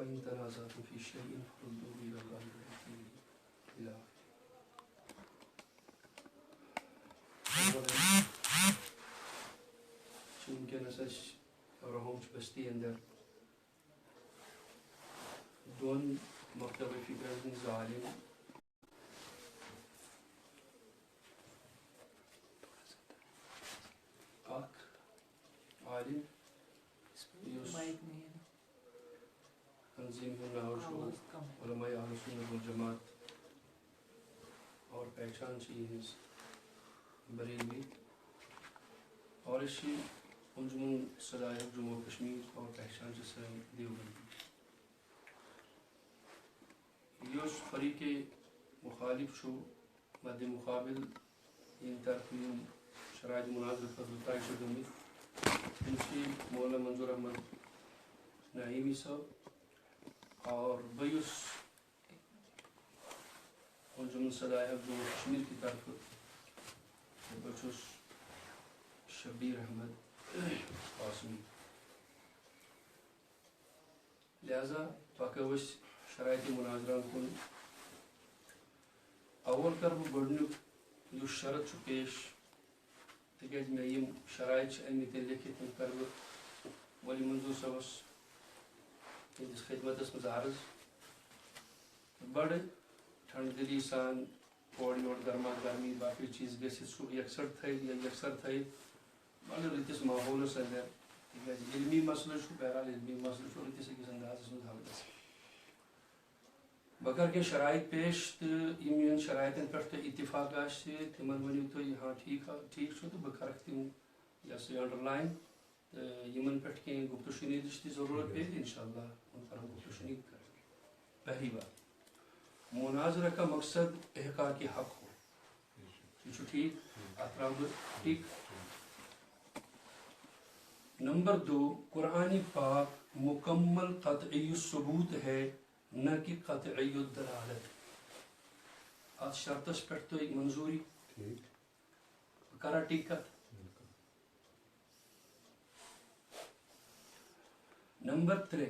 فإن تنازعتم في شيء فردوه إلى الله ورسوله إلى وٕنکٮ۪نَس أسۍ رہوم چھِ بستی اندر دۄن مکتبہ فکرن ہٕنٛدۍ عالم اکھ عالم یُس تنظیم ہُنٛد ناو چھُ علماء اہل سنت والجماعت اور پہچان چھِ یِہٕنٛز بریلوی اور أسۍ چھِ انجمن صدائق جموں کشمیر اور پہچان چھِ سٲنۍ دیوبندی یُس فریق مخالف چھُ مدِ مقابل یِہنٛدِ طرفہٕ یِم شرائط مناظرٕ خٲطرٕ طے چھِ گٔمٕتۍ تِم چھِ مولانا منظور احمد نعیمی صٲب اور بہٕ یُس انجمن صدائق جموں کشمیر کی طرفہٕ بہٕ چھُس شبیر احمد قاسمی لہذا پکو أسۍ شرائط مناظران کُن اول کرٕ بہٕ گۄڈنیُک یُس شرط چھُ پیش تِکیازِ مےٚ یِم شرائط چھِ آمٕتۍ لیکھِتھ تِم کرٕ بہٕ ولی منظور صٲبس تِہنٛدِس خدمتس منٛز عرض بڑٕ ٹھنڈٕ دلی سان اورٕ یورٕ گرما گرمی باقٕے چیٖز گٔژھِتھ سُہ یکسر تھٲیِتھ بڑٕ رٕتِس ماحولس اندر تِکیازِ علمی مسلہٕ چھُ بہرحال علمی مسلہٕ چھُ رٕتِس أکِس اندازس منٛز حل گژھان بہٕ کرٕ کینٛہہ شرائط پیش تہٕ یِم یِہنٛدۍ شرائطن پٮ۪ٹھ تۄہہِ اتفاق آسہِ تِمن ؤنِو تُہۍ ہاں ٹھیٖک چھُ تہٕ بہٕ کرکھ تِم یہِ ہسا یہِ انڈرلاین تہٕ یِمن پٮ۪ٹھ کینٛہہ گفتو شنیدٕچ تہِ ضروٗرت پیٚیہِ تہٕ انشاء اللہ ہم کرو گفتو شنید کریں پہلی بات مناظرہ کا مقصد احقاق حق ہو یہ چھُ ٹھیک اتھ تراو بہٕ ٹھیک نمبر 2 قرآن پاک مکمل قطعی ثبوت ہے نہ کہ قطعی الدلالت ات شرطس پہ تھی منظوری کرا ٹھیک کت نمبر 3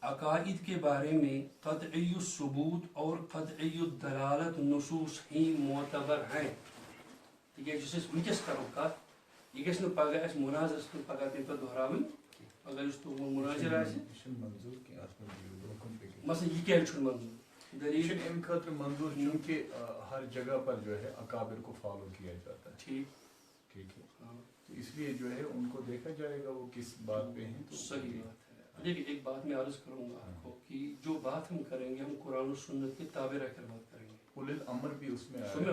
عقائد کے بارے میں قطعی الثبوت اور قطعی الدلالت نصوص ہی معتبر ہیں تکیازِ یُس ونکس کرو کت یہ گژھِ نہٕ پگہہ اسہِ مناظرس منٛز پگہہ تمہِ پتہٕ دۄہراوٕنۍ اگر یُس تُہُنٛد مناظر آسہِ مثلاً یہ کیٛازِ چھُنہٕ منظور دلیل امہِ خٲطرٕ منظور چونکہ ہر جگہ پر جو ہے اکابر کو فالو کیا جاتا ہے ٹھیک ہے تو اس لیے جو ہے ان کو دیکھا جائے گا وہ کس بات پہ ہیں تو صحیح بات ہے دیکھیے ایک بات میں عرض کروں گا آپ کو کہ جو بات ہم کریں گے ہم قرآن و سنت کے تابع رہ کر بات کریں گے اولي الامر بھی اس میں جو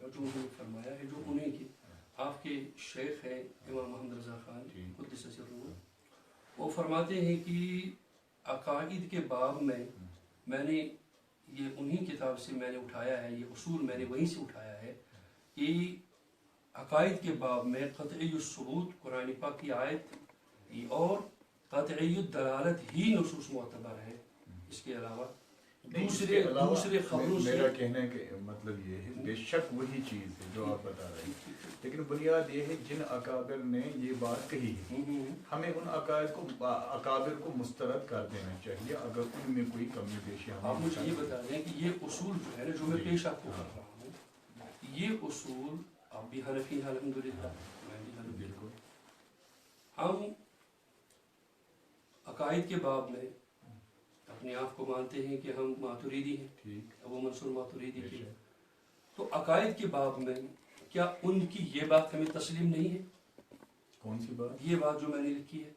انہوں نے فرمایا ہے جو انہیں کی آپ کے شیخ ہیں امام محمد رضا خان قدس سرہ وہ فرماتے ہیں کہ عقائد کے باب میں نے یہ انہی کتاب سے میں نے اٹھایا ہے یہ اصول میں نے وہیں سے اٹھایا ہے کہ عقائد کے باب میں قطعی الثبوت قرآن پاک کی آیت اور قطعی الدلالت ہی نصوص معتبر ہے اس کے علاوہ دوسرے خبروں سے میرا کہنا ہے کہ مطلب یہ ہے بے شک وہی چیز ہے جو آپ بتا رہے ہیں لیکن بنیاد یہ ہے جن اکابر نے یہ بات کہی ہے ہمیں ان اکابر کو مسترد کر دینا چاہیے اگر ان میں کوئی کمی بیشی آپ مجھے یہ بتا دیں کہ یہ اصول جو ہے نا جو میں پیش آپ کو کر رہا ہوں یہ اصول آپ بھی حنفی ہیں الحمدللہ میں بھی حنفی بالکل ہم عقائد کے باب میں اپنے آپ کو مانتے ہیں کہ ہم ماتریدی ہیں ابو منصور ماتریدی کی تو عقائد کے باب میں کیا ان کی یہ بات ہمیں تسلیم نہیں ہے کون سی بات یہ بات جو میں نے لکھی ہے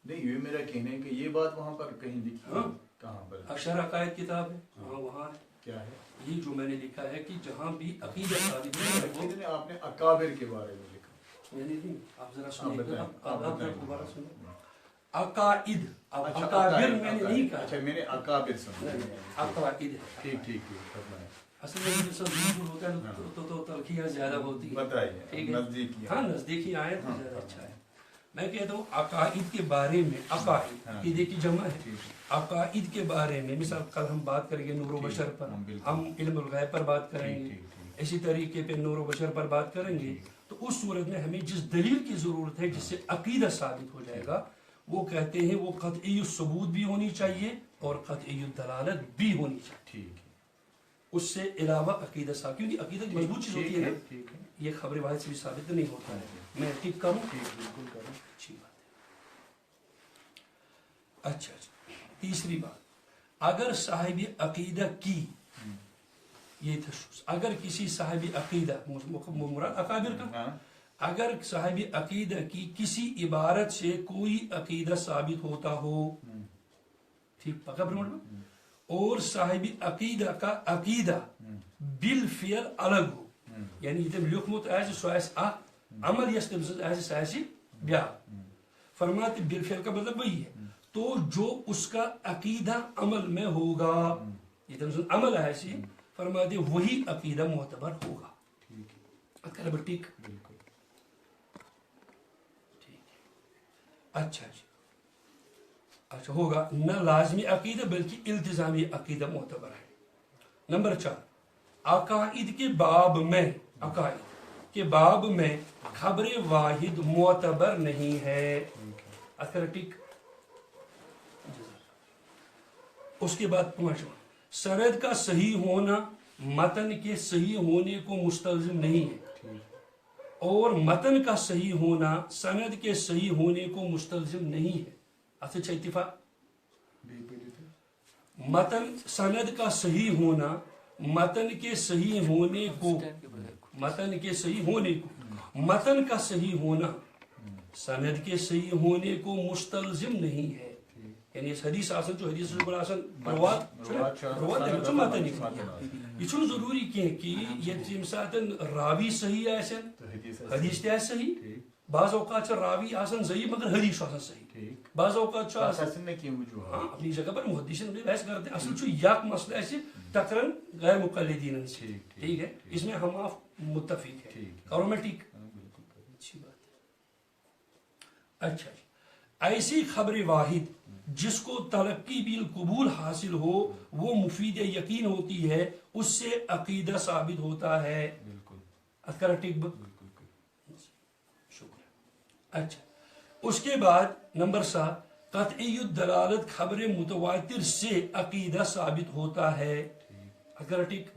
نہیں یہ میرا کہنا ہے کہ یہ بات وہاں پر کہیں لکھی ہے کہاں پر اشر عقائد کتاب ہے وہاں ہے کیا ہے یہ جو میں نے لکھا ہے کہ جہاں بھی عقیدہ ثابت ہے آپ نے اکابر کے بارے میں لکھا میں نے نہیں آپ ذرا سنیں آپ دوبارہ سنیں عقائد اکابر میں نے نہیں کہا اچھا میں نے اکابر سنا عقائد ہے ٹھیک اصل میں یہ سب بالکل ہوتا ہے تو تلخیاں زیادہ ہوتی ہے بتائیے نزدیکی ہاں نزدیکی آئے تو زیادہ اچھا ہے میں کہتا ہوں عقائد کے بارے میں عقائد عقیدے کی جمع ہے عقائد کے بارے میں مثال کل ہم بات کریں گے نور و بشر پر ہم علم الغیب پر بات کریں گے اسی طریقے پہ نور و بشر پر بات کریں گے تو اس صورت میں ہمیں جس دلیل کی ضرورت ہے جس سے عقیدہ ثابت ہو جائے گا وہ کہتے ہیں وہ قطعی ثبوت بھی ہونی چاہیے اور قطعی دلالت بھی ہونی چاہیے. ٹھیک ہے. اس سے علاوہ عقیدہ ثابت، کیونکہ عقیدہ مضبوط چیز ہوتی ہے نا، ٹھیک ہے. یہ خبر واحد سے بھی ثابت نہیں ہوتا ہے. میں ٹھیک کروں؟ ٹھیک، بالکل کریں. اچھی بات ہے. اچھا تیسری بات، اگر صاحب عقیدہ کی یہ تشخص، اگر کسی صاحب عقیدہ مراد اکابر کا، ہاں. اگر صاحب عقیدہ کی کسی عبارت سے کوئی عقیدہ ثابت ہوتا ہو، ٹھیک پکا برمٹ، اور صاحب عقیدہ کا عقیدہ بالفعل الگ ہو، یعنی تم لیکھمت آسہِ سُہ آسہِ اکھ، عمل یس تم سٕنٛز آسہِ سُہ آسہِ بیٛاکھ. فرماتے بالفعل کا مطلب وہی ہے، تو جو اس کا عقیدہ عمل میں ہوگا، یہ تم سٕنٛز عمل آسہِ، فرماتے وہی عقیدہ معتبر ہوگا. اتھ کرا بہٕ ٹھیک؟ بالکل. اچھا جی، اچھا ہوگا نہ لازمی عقیدہ بلکہ التزامی عقیدہ معتبر ہے. نمبر 4، عقائد کے باب میں، عقائد کے باب میں خبر واحد معتبر نہیں ہے. اچھا ٹھیک. اس کے بعد 5، سند کا صحیح ہونا متن کے صحیح ہونے کو مستلزم نہیں ہے، اور متن کا صحیح ہونا سند کے صحیح ہونے کو مستلزم نہیں ہے. اچھا اتفاق. متن سند کا صحیح ہونا متن کے صحیح ہونے کو، متن کے صحیح ہونے کو، متن کا صحیح ہونا سند کے صحیح ہونے کو مستلزم نہیں ہے. یعنی اس حدیث آسن جو حدیث سے بڑا آسن روات متن یہ چھو ضروری کہ یہ تم ساتھ راوی صحیح آسن حدیث تہ صحیح. بعض اوقات راوی آسن صحیح مگر حدیث آسن صحیح. بعض اوقات اپنی جگہ پر محدثین بھی بحث کرتے ہیں. اصل یک مسئلہ ایسے تقرن غیر مقلدین سے، ٹھیک ہے، اس میں ہم آپ متفق ہیں. کرو میں ٹھیک؟ اچھی بات ہے. اچھا ایسی خبر واحد جس کو تلقی بالقبول حاصل ہو وہ مفید یقین ہوتی ہے، اس سے عقیدہ ثابت ہوتا ہے. بالکل ٹھیک. شکریہ. اچھا اس کے بعد نمبر 7، قطعی الدلالت خبر متواتر سے عقیدہ ثابت ہوتا ہے. اگر ٹھیک.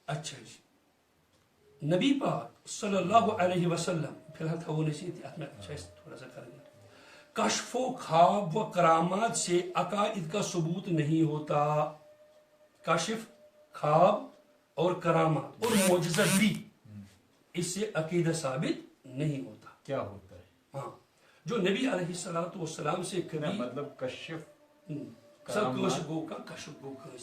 اچھا جی، نبی پاک صلی اللہ علیہ وسلم فی الحال تھا وہ تھوڑا سا کر دیا، کشف و خواب و کرامات سے عقائد کا ثبوت نہیں ہوتا. کشف، خواب اور کرامات اور معجزہ بھی، اس سے عقیدہ ثابت نہیں ہوتا. کیا ہوتا ہے؟ ہاں جو نبی علیہ الصلوۃ والسلام سے کبھی مطلب کشف، کشف،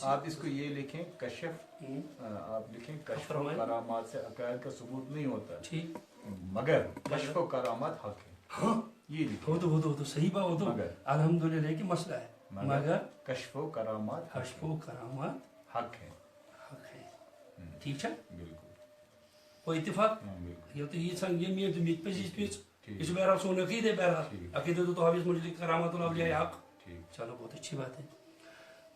آپ اس کو یہ لکھیں کشف، آپ لکھیں کشف و کرامات سے عقائد کا ثبوت نہیں ہوتا، ٹھیک، مگر کشف و کرامات حق ہے. ہاں یہ وہ تو صحیح بات، وہ تو الحمدللہ کی مسئلہ ہے، مگر کشف و کرامات حق ہے. ٹھیک ہے. بالکل. کوئی اتفاق؟ یہ تو یہ سنگ یہ میت میت پیچ پیچ اس بہرحال سون عقیدہ، بہرحال عقیدہ تو حافظ مجھے کرامات الاولیاء حق. چلو بہت اچھی بات ہے.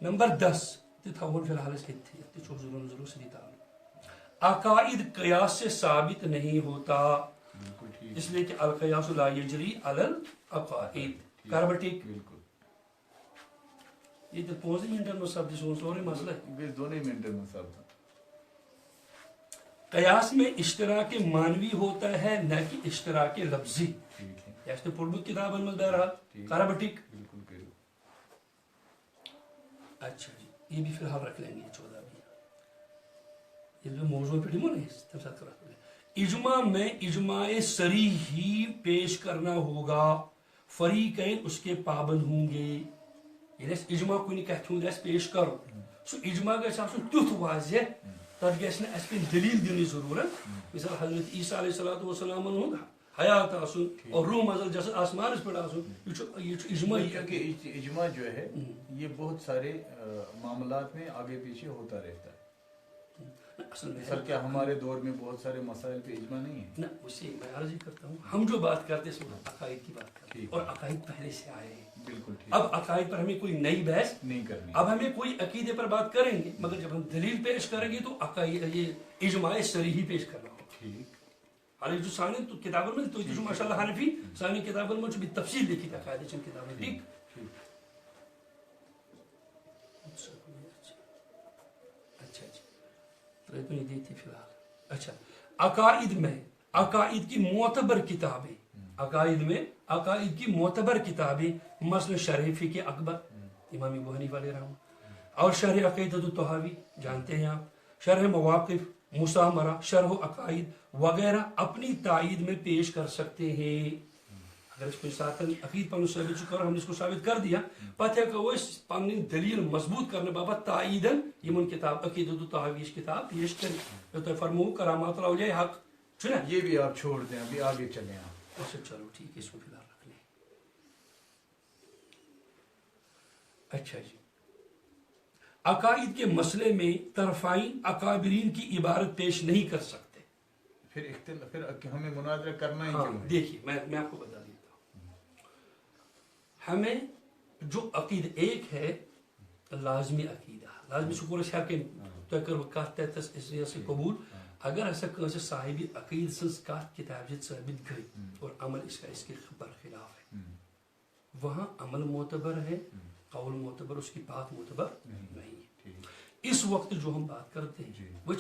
نمبر 10 تھاون فی الحال اس کی ضرور صحیح تعلق، عقائد قیاس سے ثابت نہیں ہوتا، اس لیے کہ القیاس لا یجری علی العقائد. کر بٹھیک. یہ تو 5 منٹن میں سب سورے مسئلہ ہے، 2 منٹن میں سب. قیاس میں اشتراک معنوی ہوتا ہے نہ کہ اشتراک لفظی. یہ پڑھمت کتاب میں بہرحال کر بٹھیک. اچھا جی، یہ بھی فی الحال رکھ لیں گے 14 بھی. یہ موضوع پہ ڈیمو نہیں، اجماع میں اجماع صریح ہی پیش کرنا ہوگا، فریقین اس کے پابند ہوں گے. یعنی اجماع کو نہیں کہتے ہوں پیش کرو، سو اجماع گژھِ آسُن تیُتھ واضح تتھ گژھِ نہٕ اَسہِ پیٚنۍ دلیٖل دِنٕچ ضروٗرت. مثال حضرت عیسیٰ علیہ الصلوۃ والسلام ہُنٛد حیات آسُن اور روح ازل جیسے آسمانس پہ آسُن، یہ اجماع. کیونکہ اجماع جو ہے یہ بہت سارے معاملات میں آگے پیچھے ہوتا رہتا ہے. سر کیا ہمارے دور میں بہت سارے مسائل پہ اجماع نہیں ہے؟ نہ اسے میں عرض ہی کرتا ہوں، ہم جو بات کرتے ہیں اس عقائد کی بات کرتے ہیں، اور عقائد پہلے سے آئے ہیں. بالکل ٹھیک. اب عقائد پر ہمیں کوئی نئی بحث نہیں کرنی. اب ہمیں کوئی عقیدے پر بات کریں گے، مگر جب ہم دلیل پیش کریں گے تو عقائد یہ اجماع صریح پیش کرنا ہوگا. ٹھیک. علی جو سانی تو کتابن میں تو جو ماشاءاللہ حنفی سانی کتابن میں بھی تفصیل لکھی تھا قاعدے چن کتابن ٹھیک اچھا جی تو یہ دیتی فی الحال اچھا عقائد کی معتبر کتابیں عقائد کی معتبر کتابیں مثلا شرح فقہ اکبر امام ابو حنیفہ علیہ رحمہ اور شرح عقیدۃ الطحاوی جانتے ہیں آپ شرح مواقف مسامرہ شرح عقائد وغیرہ اپنی تائید میں پیش کر سکتے ہیں اگر اس کو ساتھ عقید پن ثابت کر ہم نے اس کو ثابت کر دیا پتہ کہ اس پن دلیل مضبوط کرنے بابت تائیدن یمن کتاب عقیدۃ الطحاوی کتاب پیش کریں تو فرمو کرامات الاولیاء حق چنا یہ بھی آپ چھوڑ دیں ابھی آگے چلیں آپ اچھا چلو ٹھیک ہے اس کو فی الحال رکھ لیں اچھا جی عقائد کے مسئلے میں طرفین اکابرین کی عبارت پیش نہیں کر سکتے پھر ہمیں مناظرہ کرنا ہی کیوں ہے دیکھیے میں آپ کو بتا دیتا ہوں ہمیں جو عقید ایک ہے لازمی عقیدہ لازمی سکول شاکن تو اگر وقت تحت اس قبول اگر ایسا کسی صاحب عقید سنس کات کتاب جت ثابت گئی اور عمل اس کا اس کے برخلاف ہے وہاں عمل معتبر ہے قول معتبر اس کی بات معتبر نہیں ہے اس وقت جو ہم بات کرتے ہیں وہ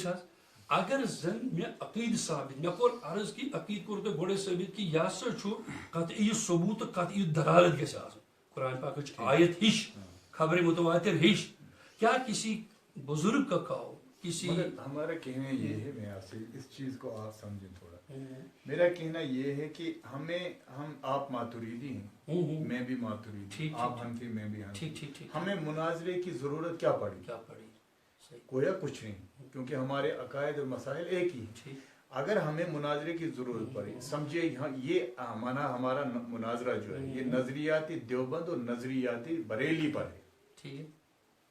اگر زن میں عقید ثابت میں کور عرض کی عقید کو گوڑے ثابت کی یا سا چھو قطعی ثبوت قطعی دلالت کے ساتھ قرآن پاک آیت ہش خبر متواتر ہش کیا کسی بزرگ کا کہو کسی ہمارا کہنا یہ ہے میں آپ سے اس چیز کو آپ سمجھیں تھوڑا میرا کہنا یہ ہے کہ ہم آپ ماتریدی ہیں میں بھی ماتریدی آپ حنفی میں بھی حنفی ہمیں مناظرے کی ضرورت کیا پڑی کویا کچھ نہیں کیونکہ ہمارے عقائد اور مسائل ایک ہی ہیں اگر ہمیں مناظرے کی ضرورت پڑی سمجھے یہ ہمارا مناظرہ جو ہے یہ نظریاتی دیوبند اور نظریاتی بریلی پر ہے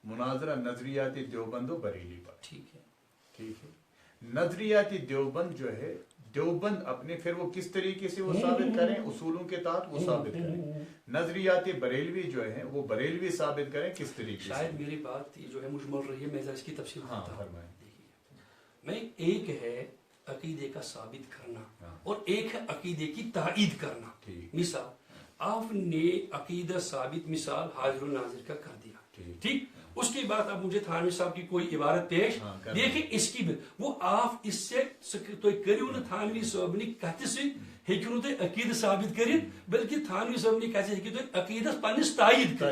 مناظرہ نظریاتی دیوبند و بریلی پر ٹھیک ہے نظریاتی دیوبند جو ہے دیوبند اپنے پھر وہ کس طریقے سے وہ ثابت کریں اصولوں کے تحت وہ ثابت کریں نظریاتی بریلوی جو ہے وہ بریلوی ثابت کریں کس طریقے سے شاید میری بات جو ہے مجمل رہی ہے میں اس کی تفصیل میں ایک ہے عقیدے کا ثابت کرنا اور ایک ہے عقیدے کی تائید کرنا مثال آپ نے عقیدہ ثابت مثال حاضر و ناظر کا کر دیا ٹھیک اس کے بعد اب مجھے تھانوی صاحب کی کوئی عبارت پیش دیکھیں اس کی وہ آپ اس سے تو کریو نہ تھانوی صاحب نے کہتے سے ہیکو نہ عقید ثابت کرت بلکہ تھانوی صاحب نے کہتے ہیں کہ عقیدہ پنس تائید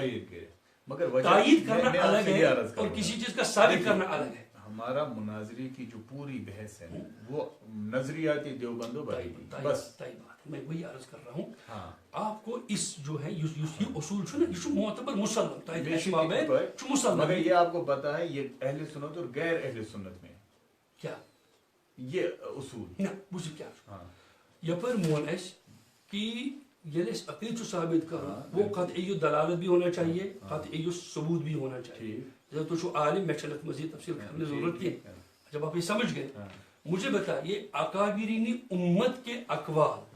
مگر تائید کرنا الگ ہے اور کسی چیز کا ثابت کرنا الگ ہے ہمارا مناظری کی جو پوری بحث ہے وہ نظریاتی دیوبند و بریلی بس میں وہی عرض کر رہا ہوں آپ کو اس جو ہے یہ اصول چھو نا یہ معتبر مسلم مگر یہ آپ کو پتا ہے یہ اہل سنت اور غیر اہل سنت میں کیا یہ اصول نا بوجھ کیا یہ پر مون اس کہ یہ اس عقید کو ثابت کرو وہ قطعی دلالت بھی ہونا چاہیے قطعی ثبوت بھی ہونا چاہیے جب تو عالم میں چلت مزید تفصیل کرنے کی ضرورت ہے جب آپ یہ سمجھ گئے مجھے بتائیے اکابرین امت کے اقوال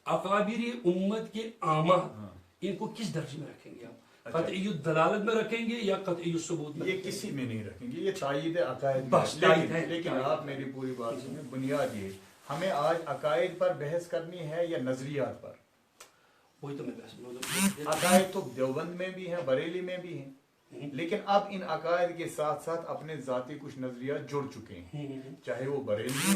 اکابری امت کے اعمال ان کو کس درجے میں رکھیں گے آپ قطعی دلالت میں رکھیں گے یا قطعی ثبوت میں یہ کسی میں نہیں رکھیں گے یہ تائید عقائد میں لیکن آپ میری پوری بات سنیں بنیاد یہ ہمیں آج عقائد پر بحث کرنی ہے یا نظریات پر وہی تو میں بحث عقائد تو دیوبند میں بھی ہیں بریلی میں بھی ہیں لیکن اب ان عقائد کے ساتھ ساتھ اپنے ذاتی کچھ نظریات جڑ چکے ہیں چاہے وہ بریلی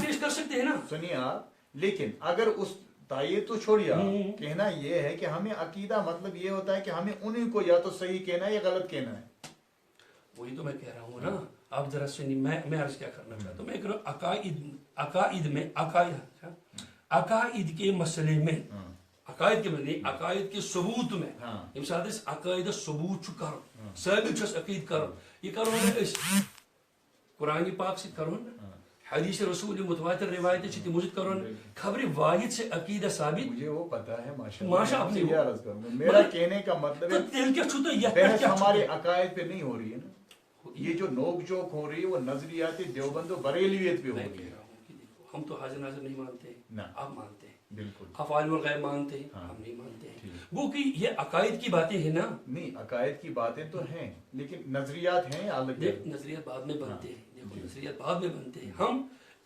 پیش کر سکتے ہیں نا سنیے آپ لیکن اگر اس تائید تو چھوڑیا کہنا یہ ہے کہ ہمیں عقیدہ مطلب یہ ہوتا ہے کہ ہمیں انہیں کو یا تو صحیح کہنا ہے یا غلط کہنا ہے وہی تو میں کہہ رہا ہوں نا آپ ذرا سنیے میں عرض کیا کرنا چاہتا ہوں میں کہہ رہا ہوں عقائد میں عقائد کے مسئلے میں عقائد کے معنی عقائد کے ثبوت میں یم ساتھ اس عقائد ثبوت چھ کرو ثابت چھس عقید کرو یہ کرو نا اس قرآن پاک سے کرو نا حدیث رسول متواتر روایت چھ مجھے کرو نا خبر واحد سے عقیدہ ثابت مجھے وہ پتہ ہے ماشاء اپنے یہ عرض کروں میرا کہنے کا مطلب ہے دل کیا چھوتا ہے بحث ہمارے عقائد پہ نہیں ہو رہی ہے نا یہ جو نوک جوک ہو رہی ہے وہ نظریاتی دیوبند و بریلیت پہ ہو رہی ہے ہم تو حاضر ناظر نہیں مانتے آپ مانتے ہیں بالکل آپ عالم الغیب مانتے ہیں ہم نہیں مانتے ہیں وہ کہ یہ عقائد کی باتیں ہیں نا نہیں عقائد کی باتیں تو ہیں لیکن نظریات ہیں الگ نظریات بعد میں بنتے ہیں دیکھو نظریات بعد میں بنتے ہیں ہم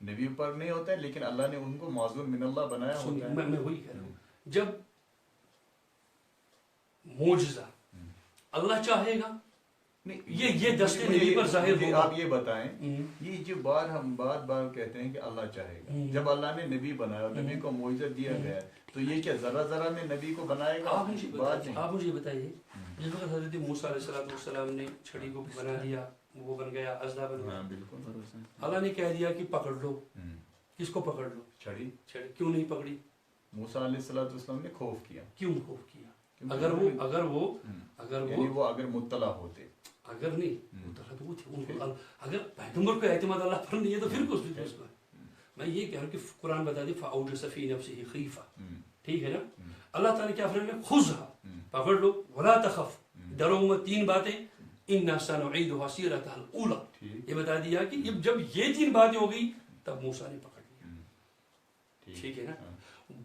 نبی پر نہیں ہوتا ہے لیکن اللہ نے ان کو معذور من اللہ بنایا ہوتا ہے. میں وہی کہہ رہا ہوں جب معجزہ اللہ چاہے گا یہ دستے نبی پر ظاہر ہوگا. آپ یہ بتائیں یہ جو ہم بار کہتے ہیں کہ اللہ چاہے گا, جب اللہ نے نبی بنایا اور نبی کو معجزہ دیا گیا تو یہ کیا ذرا میں نبی کو بنائے گا؟ آپ مجھے بتائیے جس وقت حضرت موسیٰ علیہ السلام نے چھڑی کو بنا دیا, وہ بن گیا, اژدھا بن گیا, بالکل اللہ نے کہہ دیا کہ پکڑ لو. کس کو پکڑ لو؟ چھڑی. کیوں نہیں پکڑی؟ موسیٰ علیہ السلام نے خوف کیا. کیوں خوف کیا؟ اگر وہ مطلع ہوتے, اگر نہیں مطلع تو وہ تھے, اگر پیغمبر کو اعتماد اللہ پر نہیں ہے تو پھر کچھ بھی. میں یہ کہہ رہا ہوں کہ قرآن بتا دی فَأَوْجَسَ فِي نَفْسِهِ خِیفَةً, ٹھیک ہے نا. اللہ تعالیٰ کیا فرمایا؟ خُذْهَا, پکڑ لو, وَلَا تَخَفْ, ڈرو مت. 3 باتیں إِنَّا سَنُعِيدُهَا سِيرَتَهَا الْأُولَىٰ, یہ بتا دیا کہ جب یہ 3 باتیں ہو گئی تب موسیٰ نے پکڑ لیا. ٹھیک ہے نا.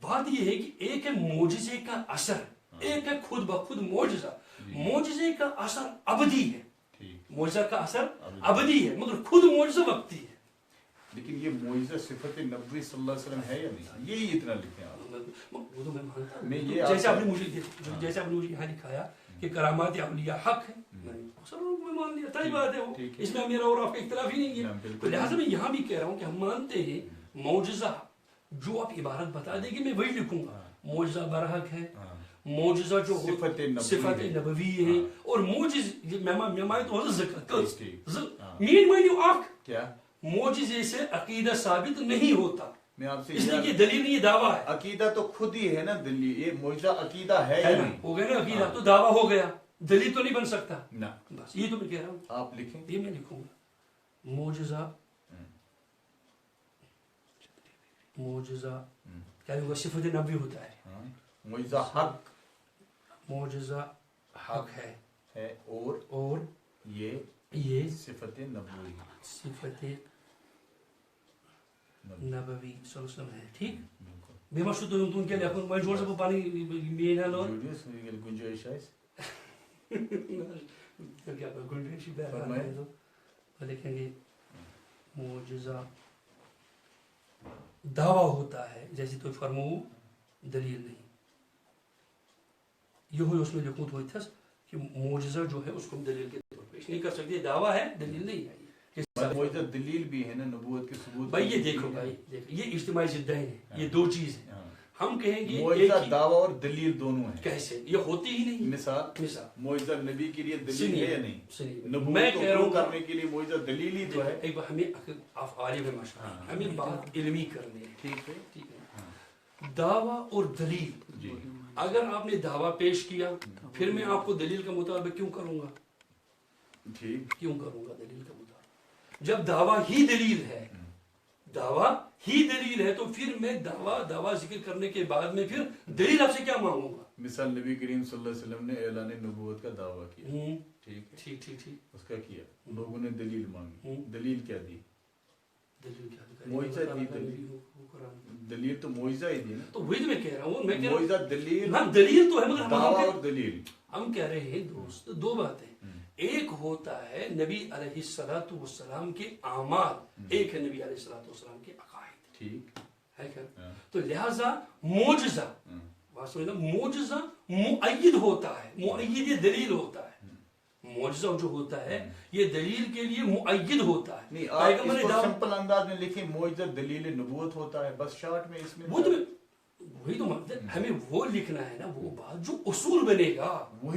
بات یہ ہے کہ ایک ہے معجزے کا اثر, ایک ہے خود بخود معجزہ. معجزے کا اثر ابدی ہے, معجزہ کا اثر ابدی ہے, مگر خود معجزہ وقتی ہے. لیکن یہ معجزہ صفت نبوی صلی اللہ علیہ وسلم ہے یا نہیں, یہی اتنا لکھیں آپ. وہ تو میں مانتا ہوں, جیسے آپ نے مجھے یہاں لکھایا کہ کرامات اولیاء حق ہے, میں مان لیا, صحیح بات ہے وہ, اس میں میرا اور آپ کا اختلاف ہی نہیں ہے. تو لہٰذا میں یہاں بھی کہہ رہا ہوں کہ ہم مانتے ہیں معجزہ جو آپ عبارت بتا دیں گے میں وہی لکھوں گا. معجزہ برحق ہے, معجزہ جو صفت نبوی ہے, اور معجزے سے عقیدہ ثابت نہیں ہوتا. اس لیے یہ دلیل نہیں, یہ دعویٰ ہے. عقیدہ تو خود ہی ہے نا دلیل, یہ معجزہ عقیدہ ہے یا نہیں, ہو گیا نا عقیدہ, تو دعویٰ ہو گیا, دلیل تو نہیں بن سکتا. بس یہ تو میں کہہ رہا ہوں. آپ لکھیں, یہ میں لکھوں گا معجزہ کیا ہوگا؟ صفت نبی ہوتا ہے. معجزہ حق, معجزہ حق ہے اور یہ صفت نبوی, صفت نبوی صلی اللہ علیہ وسلم ہے. ٹھیک بے مشروط تم کیا لکھوں میں جوڑ سکوں پانی مینا لو گنجائش ہے کیا گنجائش ہے تو لکھیں گے معجزہ دعویٰ ہوتا ہے جیسے تو فرمو دلیل نہیں. یہ ہوئی اس میں لکھوں تو تھا کہ معجزہ جو ہے اس کو دلیل کے طور پر پیش نہیں کر سکتے, دعویٰ ہے دلیل نہیں ہے. معجزہ دلیل بھی ہے نا نبوت کے ثبوت. بھائی یہ دیکھو بھائی, یہ اجتماعی ضدین ہے, یہ 2 چیز ہیں. ہم کہیں گے معجزہ دعویٰ اور دلیل دونوں ہیں. کیسے؟ یہ ہوتی ہی نہیں. مثال معجزہ نبی کے لیے دلیل ہے یا نہیں؟ میں کہہ رہا ہوں کرنے کے لیے معجزہ دلیل ہی تو ہے. ایک بار ہمیں عالم مشاہد ہمیں بات علمی کرنی ہے. ٹھیک ہے. دعویٰ اور دلیل, اگر آپ نے دعویٰ پیش کیا پھر میں آپ کو دلیل کا مطالبہ کیوں کروں گا؟ کیوں کروں گا دلیل کا مطالبہ؟ جب دعویٰ ہی دلیل ہے, دعویٰ ہی دلیل ہے تو پھر میں دعویٰ ذکر کرنے کے بعد میں پھر دلیل آپ سے کیا مانگوں گا؟ مثال نبی کریم صلی اللہ علیہ وسلم نے اعلان نبوت کا دعویٰ کیا, ٹھیک, اس کا کیا, لوگوں نے دلیل مانگی, دلیل کیا دی؟ معجزہ دی. دلیل تو معجزہ ہی دی نا. تو وہی تو میں کہہ رہا ہوں, معجزہ دلیل, دلیل تو ہے مگر دعویٰ اور دلیل. ہم کہہ رہے ہیں دوست 2 باتیں. ایک ہوتا ہے نبی علیہ السلام کے اعمال, ایک ہے نبی علیہ السلام کے عقائد. ٹھیک ہے کیا؟ تو لہذا معجزہ معجزہ مؤید ہوتا ہے, مؤید دلیل ہوتا ہے. معجزہ جو ہوتا ہے یہ دلیل کے لیے مؤید ہوتا ہے. نہیں, آپ اس کو سمپل انداز میں لکھیں معجزہ دلیل نبوت ہوتا ہے, بس شارٹ میں اس میں وہی تو ہمیں وہ لکھنا ہے نا, وہ بات جو اصول بنے گا,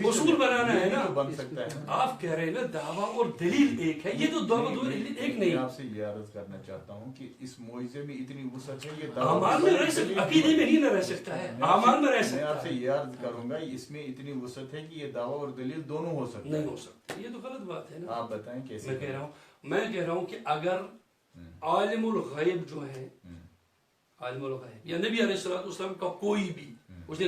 اصول بنانا ہے نا. بن سکتا ہے. آپ کہہ رہے ہیں نا دعویٰ اور دلیل ایک ہے, یہ تو دعویٰ اور دلیل ایک نہیں. میں آپ سے یہ عرض کرنا چاہتا ہوں کہ اس معجزے میں اتنی وسعت ہے, یہ اعمال میں رہ سکتا ہے, عقیدے میں نہیں نہ رہ سکتا ہے, اعمال میں رہ سکتا ہے. میں آپ سے یہ عرض کروں گا اس میں اتنی وسعت ہے کہ یہ دعویٰ اور دلیل دونوں ہو سکتا ہے. نہیں ہو سکتا, یہ تو غلط بات ہے نا. آپ بتائیں کیسے. میں کہہ رہا ہوں کہ اگر عالم الغیب جو ہے, عالم الغیب یا نبی علیہ السلام کا کوئی بھی, اس نے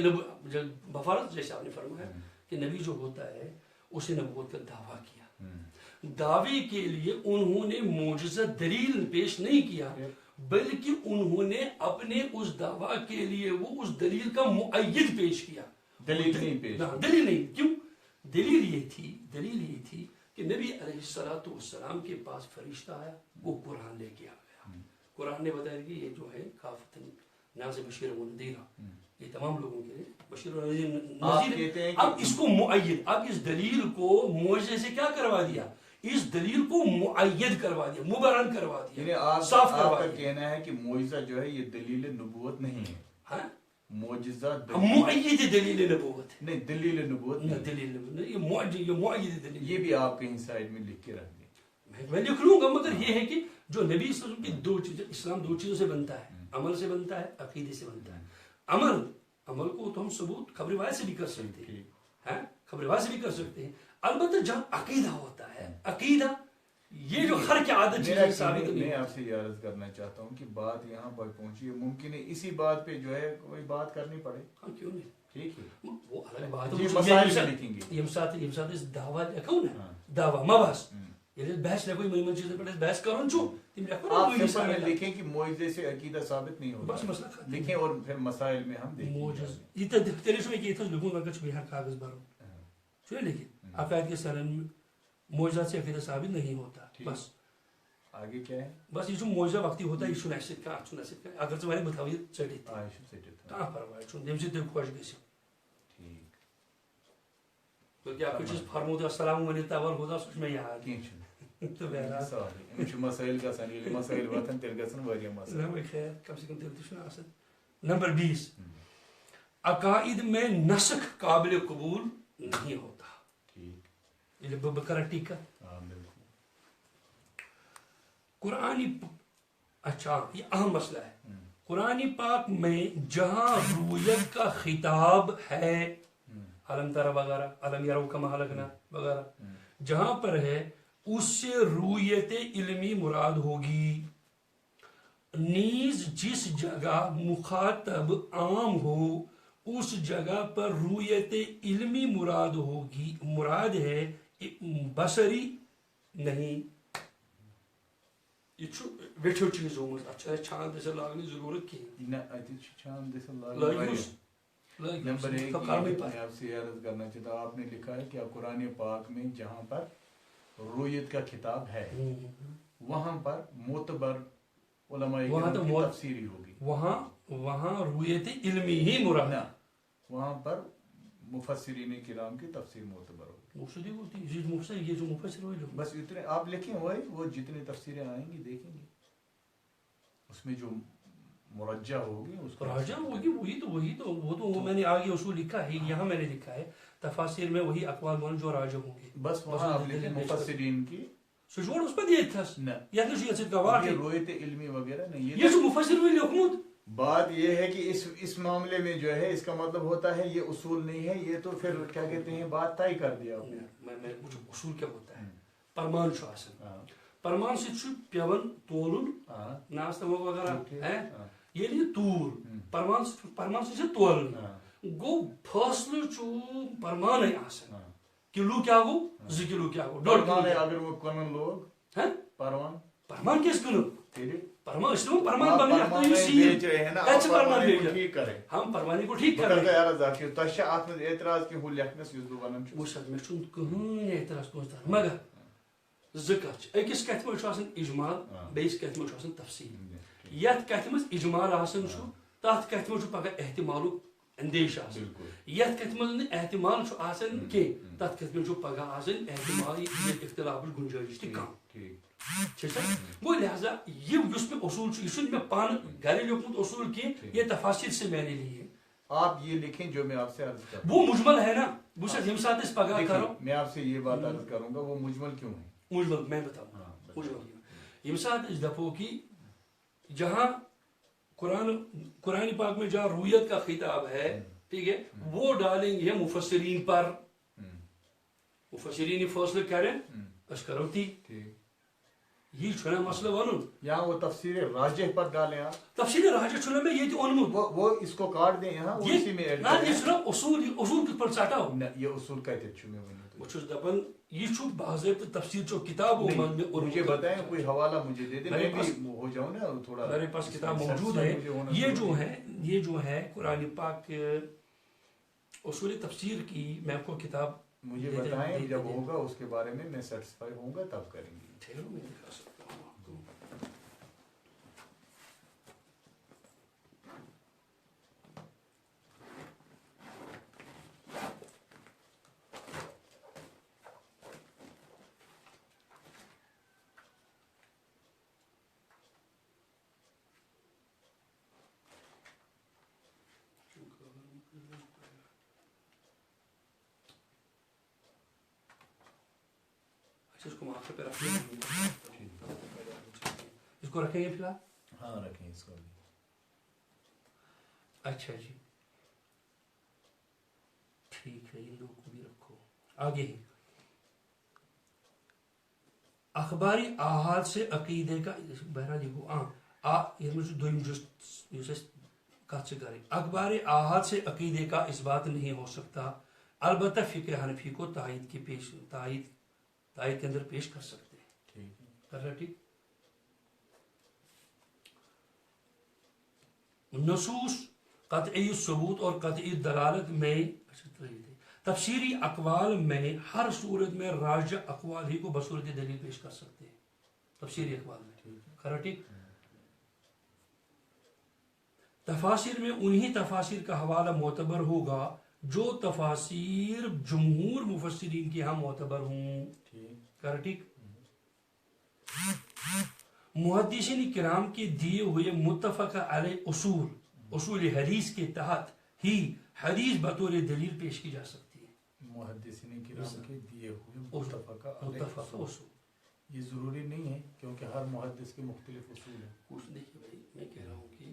بفرض جیسے آپ نے فرمایا کہ نبی جو ہوتا ہے اسے نبوت کا دعویٰ کیا, دعوے کے لیے انہوں نے معجزہ دلیل پیش نہیں کیا بلکہ انہوں نے اپنے اس دعویٰ کے لیے وہ اس دلیل کا مؤید پیش کیا. دلیل نہیں پیش, دلیل نہیں. کیوں؟ دلیل یہ تھی کہ نبی علیہ السلام کے پاس فرشتہ آیا, وہ قرآن لے کے آ گیا, قرآن نے بتایا کہ یہ جو ہے کافتن ناز بشیر و نذیرہ، یہ تمام لوگوں کے لیے بشیر و نذیر ہے۔ اب اس کو مؤید، اب اس دلیل کو معجزے سے کیا کروا دیا، اس دلیل کو مؤید کروا دیا، مبرہن کروا دیا، یعنی صاف آپ کروا کا دیا۔ کہنا ہے کہ معجزہ جو ہے یہ دلیل نبوت نہیں ہے، ہاں معجزہ مؤید دلیل نبوت ہے، نہیں، دلیل نبوت نہ نہیں، دلیل نبوت نہیں، یہ مؤید دلیل۔ یہ بھی آپ کہیں سائڈ میں لکھ کے رکھ دیں۔ میں لکھ لوں گا، مگر یہ ہے کہ جو نبی صلی اللہ علیہ وسلم کی دو چیزیں، اسلام دو چیزوں سے بنتا ہے، عمل سے بنتا ہے، عقیدے سے بنتا ہے۔ عمل کو تو ہم ثبوت خبر روایت سے بھی کر سکتے ہیں، ہاں خبر روایت سے بھی کر سکتے ہیں، البتہ جب عقیدہ ہوتا ہے، عقیدہ یہ جو ہر کی عادت چیزیں ثابت نہیں۔ میں آپ سے یہ عرض کرنا چاہتا ہوں کہ بات یہاں پر پہنچی ہے، ممکن ہے اسی بات پہ جو ہے کوئی بات کرنی پڑے، ہاں کیوں نہیں، ٹھیک ہے، وہ الگ بات ہے، یہ مسائل بھی لکھیں گے، یم سات اس دعویٰ لکھو نا، دعویٰ مبحث یہ بحث لکھو، یمن چیزیں پہ بحث کرن چھو تم لکھو آپ نا، سمپل میں لکھیں کہ معجزے سے عقیدہ ثابت نہیں ہوتا، بس مسئلہ ختم۔ لکھیں اور پھر مسائل میں ہم دیکھیں موجز یہ تیرے چھو کہ یہ لکھوں گا کہ بہار کاغذ بھرو چھو لیکن عقائد کے سرن میں معجزات سے عقیدہ ثابت نہیں ہوتا، بس آگے کیا ہے، بس یہ معجزہ وقتی ہوتا ہے، یہ چھو نصیب کا چھو نصیب کا، اگر ژٕ وَنہِ بہٕ تھاوٕ یہِ ژٔٹِتھ کانٛہہ پرواے چھُنہٕ، ییٚمہِ سۭتۍ تُہۍ خۄش گٔژھِو۔ بلکہ آپ کو چیز فرمود السلام علیکم خدا سُہ چھُ مےٚ یاد تہٕ بہرحال مسائل گژھن، ییٚلہِ مسائل وۄتھن تیٚلہِ گژھن واریاہ مسائل۔ نمبر خیر کم سے کم تیل تو آسان۔ نمبر 20 عقائد میں نسخ قابل قبول نہیں ہوتا۔ ٹھیک، بکرا ٹھیک ہے۔ قرآن اچھا یہ اہم مسئلہ ہے، قرآن پاک میں جہاں رویت کا خطاب ہے، علم ترى وغیرہ، علم یرو کما ہلکنا وغیرہ، جہاں پر ہے اس سے رویت علمی مراد ہوگی، نیز جس جگہ مخاطب عام ہو اس جگہ پر رویت علمی مراد ہوگی، مراد ہے بصری نہیں۔ یہ ویٹھو چیز ہومت، اچھا چھان دسے لاگنی ضرورت کی نمبر 1 میں آپ سے عرض کرنا چاہتا ہوں، آپ نے لکھا ہے کہ قرآن پاک میں جہاں پر رویت کا خطاب ہے وہاں پر معتبر علماء کرام کی تفسیری ہوگی، وہاں رویت علمی ہی مراد ہے، وہاں پر مفسرین کرام کی تفسیر معتبر ہوگی۔ یہ جو مفسر ہوئے بس اتنے آپ لکھیں، وہ جتنے تفسیریں آئیں گی دیکھیں گے، اس میں جو مرجع ہوگی اس کو راجع ہوگی، وہی تو وہ میں نے آگے اصول لکھا ہے، یہاں میں نے لکھا ہے تفاسیر میں وہی اقوال مون جو راجع ہوں گے، بس وہاں آپ لکھیں مفسرین کی سجوڑ اس پر دیت تھس یا تو یہ گواہ یہ رویت علمی وغیرہ نہیں، یہ جو مفسر ہوئی لکھمت۔ بات یہ ہے کہ اس معاملے میں جو ہے اس کا مطلب ہوتا ہے یہ اصول نہیں ہے، یہ تو پھر کیا کہتے ہیں بات طے کر دیا آپ نے۔ میں اصول کیا ہوتا ہے، پرمان چھو آسان، پرمان سے چھو پیون تولن ناس تمک وغیرہ ہے، یہ لیے تور پرمان سے چھو تولن گو فاصل چھو پرمان ہے آسان، کلو کیا گو 2 کلو کیا گو 1.5 کلو، اگر وہ کنن لوگ پرمان کیس کنو پرمان اس لیے پرمان بننے لگتا ہے بیچ رہے ہیں نا، کچھ پرمان بیچ ٹھیک کریں، ہم پرمانی کو ٹھیک کر رہے ہیں۔ تو اچھا آپ نے اعتراض کی ہو لکھنس یس بہ ونان چھس، وہ شد میں چھن کہین اعتراض کونس مگر ذکر اکس کتھ میں آسان اجمال، بیس کتھ میں آسان تفصیل، یت کتھ میں اجمال آسان چھو تات کتھ میں پگہ احتمال اندیش آسان، یت کتھ میں احتمال چھو آسان کی تات کتھ میں پگہ آسان احتمال اختلاف گنجائش تہ کم۔ وہ لہذا یہ اس میں اصول یہ میں پان گھر لکھمت اصول کی، یہ تفاصیل سے میں نے لیے، آپ یہ لکھیں جو میں آپ سے عرض کروں، وہ مجمل ہے نا، وہ یم سات اس پگہ کرو، میں آپ سے یہ بات عرض کروں گا وہ مجمل کیوں ہے، مجمل میں بتاؤں مجمل یم سات اس دفعہ کی جہاں قرآن پاک میں جہاں رویت کا خطاب ہے، ٹھیک ہے، وہ ڈالیں گے مفسرین پر، مفسرین فیصلہ کریں اس کرو تی، یہ چھنا مسئلہ ونن یہاں وہ تفسیر راجح پر ڈالیں آپ، تفسیر راجح چھنا میں یہ اونمت وہ اس کو کاٹ دیں یہاں، وہ اسی میں ایڈ نہ یہ چھنا اصول کس پر ژٹاو، یہ اصول کہتے چھو میں ونو بہ چھس دپان یہ چھو باضابطہ تفسیر چو کتابوں میں مجھے بتائیں کوئی حوالہ مجھے دے دیں، میں بھی ہو جاؤں نا تھوڑا، میرے پاس کتاب موجود ہے، یہ جو ہے قرآن پاک اصول تفسیر کی، میں آپ کو کتاب مجھے بتائیں، جب ہوگا اس کے بارے میں میں سیٹسفائی ہوں گا تب کریں گے۔ اچھا اس کو وہاں پہ رکھیں گے، اس کو رکھیں گے فی الحال. ہاں رکھیں اس کو بھی. اچھا جی ٹھیک ہے، ان دو کو بھی رکھو. آگے اخباری آحاد سے عقیدے کا بہرحال یہ کت سے کریں. اخبار آحاد سے عقیدے کا اس بات نہیں ہو سکتا، البتہ فقہ حنفی کو تائید کے اندر پیش کر سکتے ہیں. کر رہا ٹھیک. نصوص قطعی ثبوت اور قطعی دلالت میں تفسیری اقوال میں ہر صورت میں راجع اقوال ہی کو بصورت دلیل پیش کر سکتے ہیں. تفسیری اقوال میں کر ٹھیک. تفاسیر میں انہی تفاسیر کا حوالہ معتبر ہوگا جو تفاسیر جمہور مفسرین کے ہاں معتبر ہوں. کر ٹھیک. محدثین کرام کے دیے ہوئے متفق علیہ اصول حدیث کے تحت ہی حدیث بطور دلیل پیش کی جا سکتی ہے. محدثین کرام کے دیے ہوئے متفق علیہ اصول یہ ضروری نہیں ہے کیونکہ ہر محدث کے مختلف اصول ہیں. کچھ دیکھیے بھائی میں کہہ رہا ہوں کہ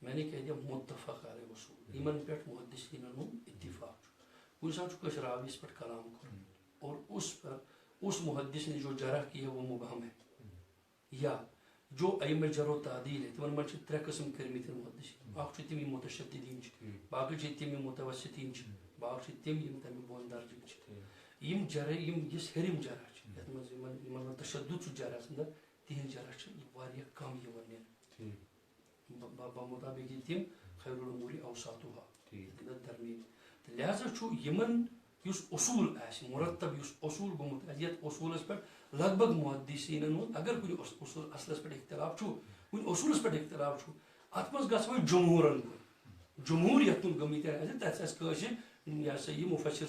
میں نے کہہ دیا متفق علیہ اصول یمن پہ محدثین اتفاق کچھ ساتھ راوی اس پر کلام کر اور اس پر اس محدث نے جو جرح کی ہے وہ مبہم ہے یا جو ائمہ جرح و تعدیل ہے تمن من ترے قسم کرمت محدثین. اخ تم متشددین باقی تم متوسطین باقی تم تمہ بون درجہ یم جرح یم اس ہرم جرح یت من تشدد جرح اندر تہذ جرح کم بمطابق تم خیر الامور اوساطها درمیان. لہذا یمن اس اصول مرتب اس اصول گومت یت اصولس پہ لگ بھگ محدثین اگر کن اصول اصلس پہ اختلاف کن اصولس پہ اختلاف ات مز گھو جمہورن جمہور یت کن گمت تس یا سا یہ مفسر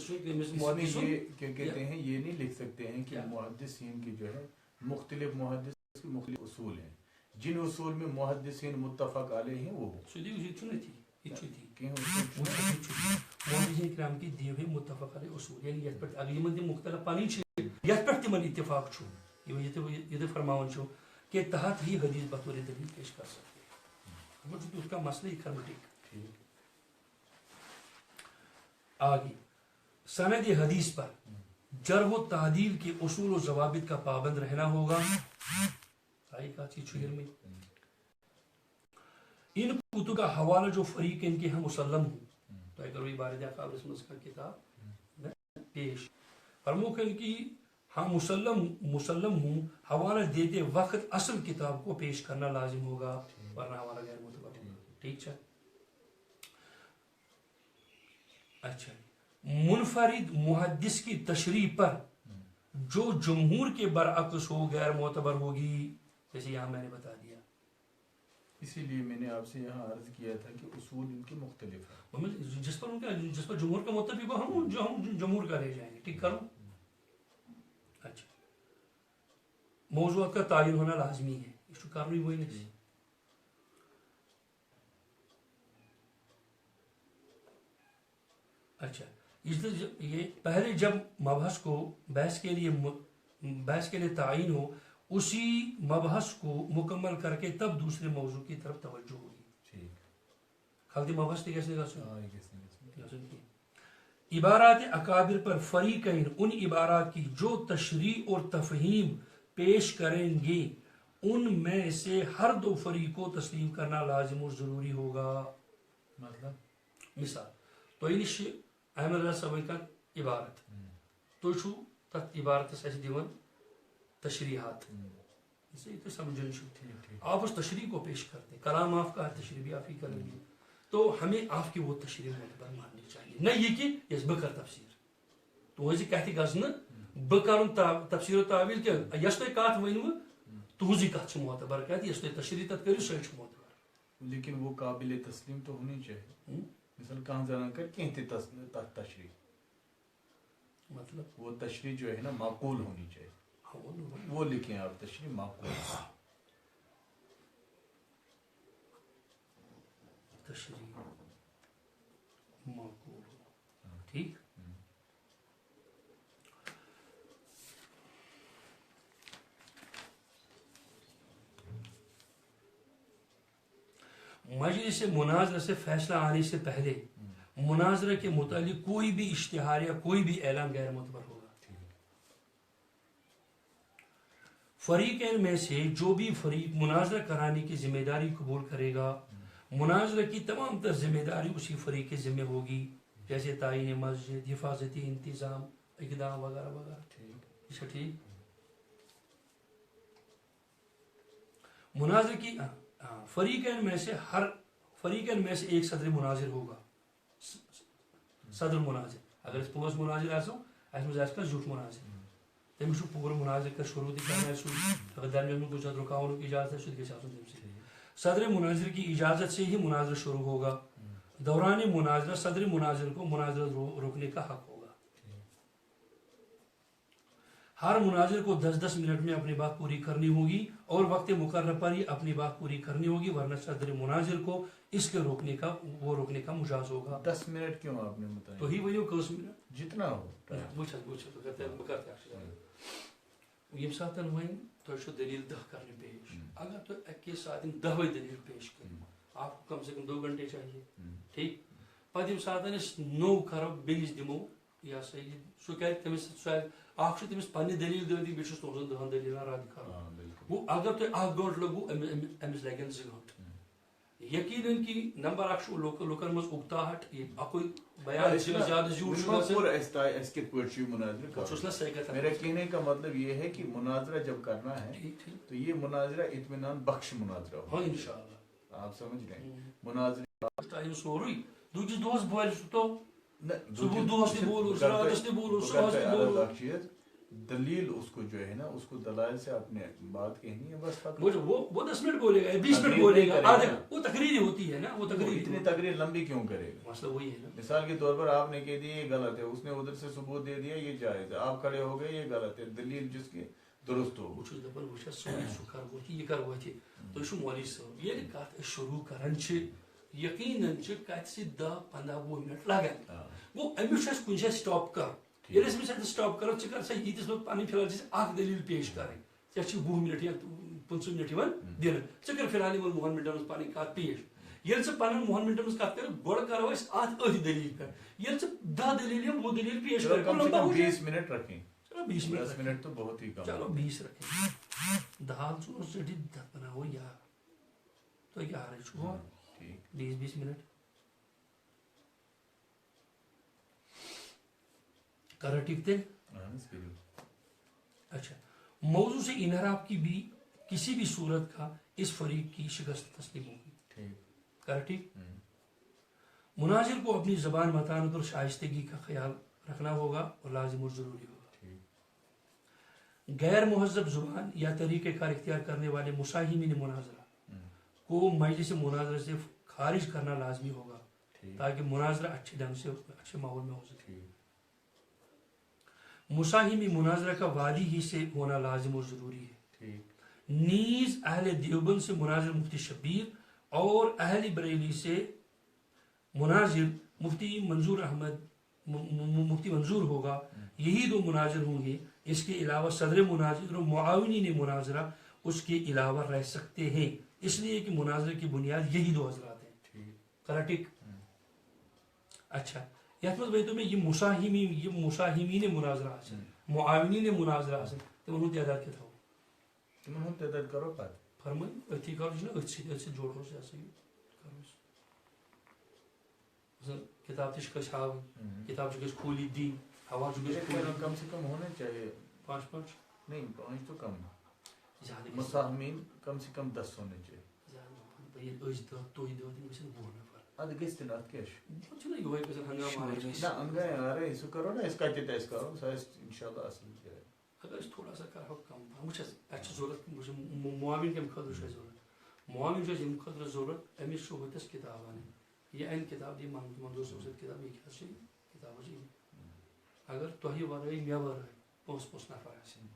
کہتے ہیں یہ نہیں لکھ سکتے ہیں کہ محدثین کی جو ہے مختلف محدث کے مختلف اصول ہیں جن اصول میں محدثین متفق علیہ ہیں وہ محدثین کرام کی دیے ہوئے متفق علیہ اصول یعنی یت پہ اگر یہ مختلف پانی یت پہ تمن اتفاق یہ فرماون کہ تحت ہی حدیث بطور دلیل پیش کر سکتے ہیں. اس کا مسئلہ ہی کرمٹک. آگے سند حدیث پر جرح و تعدیل کے اصول و ضوابط کا پابند رہنا ہوگا. میں ان کتب کا حوالہ جو فریق ان کے ہم مسلم ہوں تو اگر وہی بارد قابل کا کتاب پیش فرمو ان کی ہم مسلم ہوں حوالہ دیتے وقت اصل کتاب کو پیش کرنا لازم ہوگا ورنہ حوالہ غیر معتبر ہوگا. ٹھیک ہے. اچھا منفرد محدث کی تشریح پر جو جمہور کے برعکس ہو غیر معتبر ہوگی جیسے یہاں میں نے بتا دیا. اسی لیے میں نے آپ سے یہاں عرض کیا تھا کہ اصول ان کے مختلف ہیں جس پر جمہور کا متفق ہو ہم جمہور کا لے جائیں گے. ٹھیک کرو. اچھا موضوعات کا تعین ہونا لازمی ہے اس کو کرنی وہی نہیں. اچھا یہ پہلے جب مبحث کو بحث کے لیے تعین ہو اسی مبحث کو مکمل کر کے تب دوسرے موضوع کی طرف توجہ ہوگی. خالدی مبحث کیسے عبارات اکابر پر فریقین ان عبارات کی جو تشریح اور تفہیم پیش کریں گے ان میں سے ہر دو فریق کو تسلیم کرنا لازم اور ضروری ہوگا. مثال تو احمد اللہ صاحب کا عبارت تو تک عبارت دون تشریحات تو سمجھن آپ اس تشریح کو پیش کرتے کلام آپ کا تشریح بھی آپ ہی کریں گے تو ہمیں آپ کی وہ تشریح معتبر ماننی چاہیے نہ یہ کہ یس بہ کر تفسیر تہذی کت گھن بہ کر تفسیر و تعویل کہ یس تھی کت ونو تہذی کت معتبر کت یس تھی تشریح تک کرو سہ معتبر. لیکن وہ قابل تسلیم تو ہونی چاہیے. مثال کہاں زنان کر کہیں تشریح مطلب وہ تشریح جو ہے نا معقول ہونی چاہیے. وہ لکھیں آپ تشریح معقول تشریح قبول ہوگا. ٹھیک. مجلس مناظرہ سے فیصلہ آنے سے پہلے مناظرہ کے متعلق کوئی بھی اشتہار یا کوئی بھی اعلان غیر معتبر ہوگا. فریقین میں سے جو بھی فریق مناظرہ کرانے کی ذمہ داری قبول کرے گا مناظرہ کی تمام تر ذمہ داری اسی فریق کے ذمہ ہوگی، جیسے تعین مسجد، حفاظتی انتظام، اقدام وغیرہ وغیرہ. ٹھیک. مناظر کی فریقین میں سے ایک صدر مناظر ہوگا. صدر مناظر اگر اس پانچ مناظر آسو اس میں آس زیوٹھ مناظر تمس پور مناظر کر شروع کرنا درمیان میں کچھ رکاون کی اجازت ہے سہ گھس آسن تم سے. صدر مناظر کی اجازت سے ہی مناظر شروع ہوگا. دوران مناظرہ صدر مناظر کو مناظرہ روکنے کا حق ہوگا. ہر مناظر کو 10-10 منٹ میں اپنی بات پوری کرنی ہوگی اور وقت مقررہ پر ہی اپنی بات پوری کرنی ہوگی، ورنہ صدر مناظر کو اس کے روکنے کا مجاز ہوگا. 10 منٹ کیوں آپ نے بتایا؟ تو ہی وہی کس منٹ جتنا ہو یم سات ون تھی دلیل 10 کرنے پیش. اگر تو اکی سات 10 دلیل پیش کریں آپ کو کم سے کم 2 گھنٹے چاہیے. ٹھیک. پتہ یم سات نو کرو بیس دمو یہ سا یہ سہ کر تمس تمس پنہ دلیل دن بیس تہذن 10 دلیل رد کر. گو اگر تھی 1 گنٹ لگو امس لگن 2 گنٹہ. یقیناً کہ نمبر 1 لکن مز اکتاہٹ اکوئی بیان زیادہ زیوٹ میرا کہنے کا مطلب یہ ہے کہ مناظرہ جب کرنا ہے تو یہ مناظرہ اطمینان بخش مناظرہ ہو. ہاں انشاءاللہ آپ سمجھ رہے ہیں. مناظرہ ٹائم سوری دوس دہس بول تو صبح دہس تہ بولو راتس تہ بولو صبح تہ بولو. دلیل اس کو جو ہے نا اس کو دلائل سے اپنے بات کہنی ہے بس. وہ 10 منٹ بولے گا 20 منٹ بولے گا. وہ تقریر ہوتی ہے نا. وہ تقریر اتنی تقریر لمبی کیوں کرے گا؟ مسئلہ وہی ہے نا. مثال کے طور پر آپ نے کہہ دیا یہ غلط ہے، اس نے ادھر سے ثبوت دے دیا یہ جائز ہے، آپ کھڑے ہو گئے یہ غلط ہے، دلیل جس کی درست ہو. بہت دپان وہ سوری سہ کر وت یہ کر وت تھی مولوی صاحب یل کت شروع کران یقیناً کت سی 10-15-20 منٹ لگان. گو امس کن جائے سٹاپ کر یل امس سٹاپ کرو ثہ کر سا یتس بہت پنہ فی الحال اخ دلیل پیش کریں. ژے 20 منٹ یا 15 منٹ دن ژٕ کر فی الحال 10 منٹن مز پنہ کت پیش. یل ژٕ پنن 10 منٹن مز کت کر گۄڈٕ کرو أسۍ اتھ دلیل پہ. یل ژٕ 10 دلیل یا 20 دلیل پیش کر کم سے کم 20 منٹ رکھیں. چلو 20 منٹ 10 منٹ تو بہت ہی کم. چلو 20 رکھیں. دال ژور ژٹی بناو یار تو یار چھو 20 منٹ کرو ٹھیک تھے. اچھا موضوع سے انحراف کی بھی کسی بھی صورت کا اس فریق کی شکست تسلیم ہوگی. کر ٹھیک. مناظر کو اپنی زبان متانت اور شائستگی کا خیال رکھنا ہوگا اور لازم اور ضروری ہوگا. غیر مہذب زبان یا طریقہ کار اختیار کرنے والے مساہمین مناظرہ کو مجلس مناظرہ سے خارج کرنا لازمی ہوگا تاکہ مناظرہ اچھے ڈھنگ سے اچھے ماحول میں ہو سکے. مساہمی مناظرہ کا وادی ہی سے ہونا لازم اور ضروری ہے. نیز اہل دیوبند سے مناظر مفتی شبیر اور اہل بریلی سے مناظر مفتی منظور ہوگا. یہی 2 مناظر ہوں گے. اس کے علاوہ صدر مناظر اور معاونین مناظرہ اس کے علاوہ رہ سکتے ہیں، اس لیے کہ مناظرے کی بنیاد یہی 2 حضرات ہیں. کریکٹ. اچھا یت مز ورتو میں یہ مساہمین مناظرہ معاونین مناظرہ تمہن ہند تعداد کیا تھو تمہن ہند تعداد کرو پتہ فرمائی اتھی کرو ات جوڑو یہ کتاب تش ہاو کتاب گھس کھولی دی ہوا کم سے کم ہونا چاہیے 5 نہیں 5 تو کم زیادہ مساہمین کم سے کم 10 ہونے چاہیے. اد گھس تین ات کیا انگائے آ رہے سو کرو نا اس کا ٹیسٹ کرو سو انشاءاللہ اصل جائے. اگر اس تھوڑا سا کرو کم وچھس اچھا ضرورت معاون کم خاطر ضرورت معاون یم خاطر ضرورت امس ہوتس کتاب ان یہ ان کتاب دی منظور صاحب سے کتاب یہ کیا کتاب اگر تھی ورائے مے ورائے 5 نفر آسن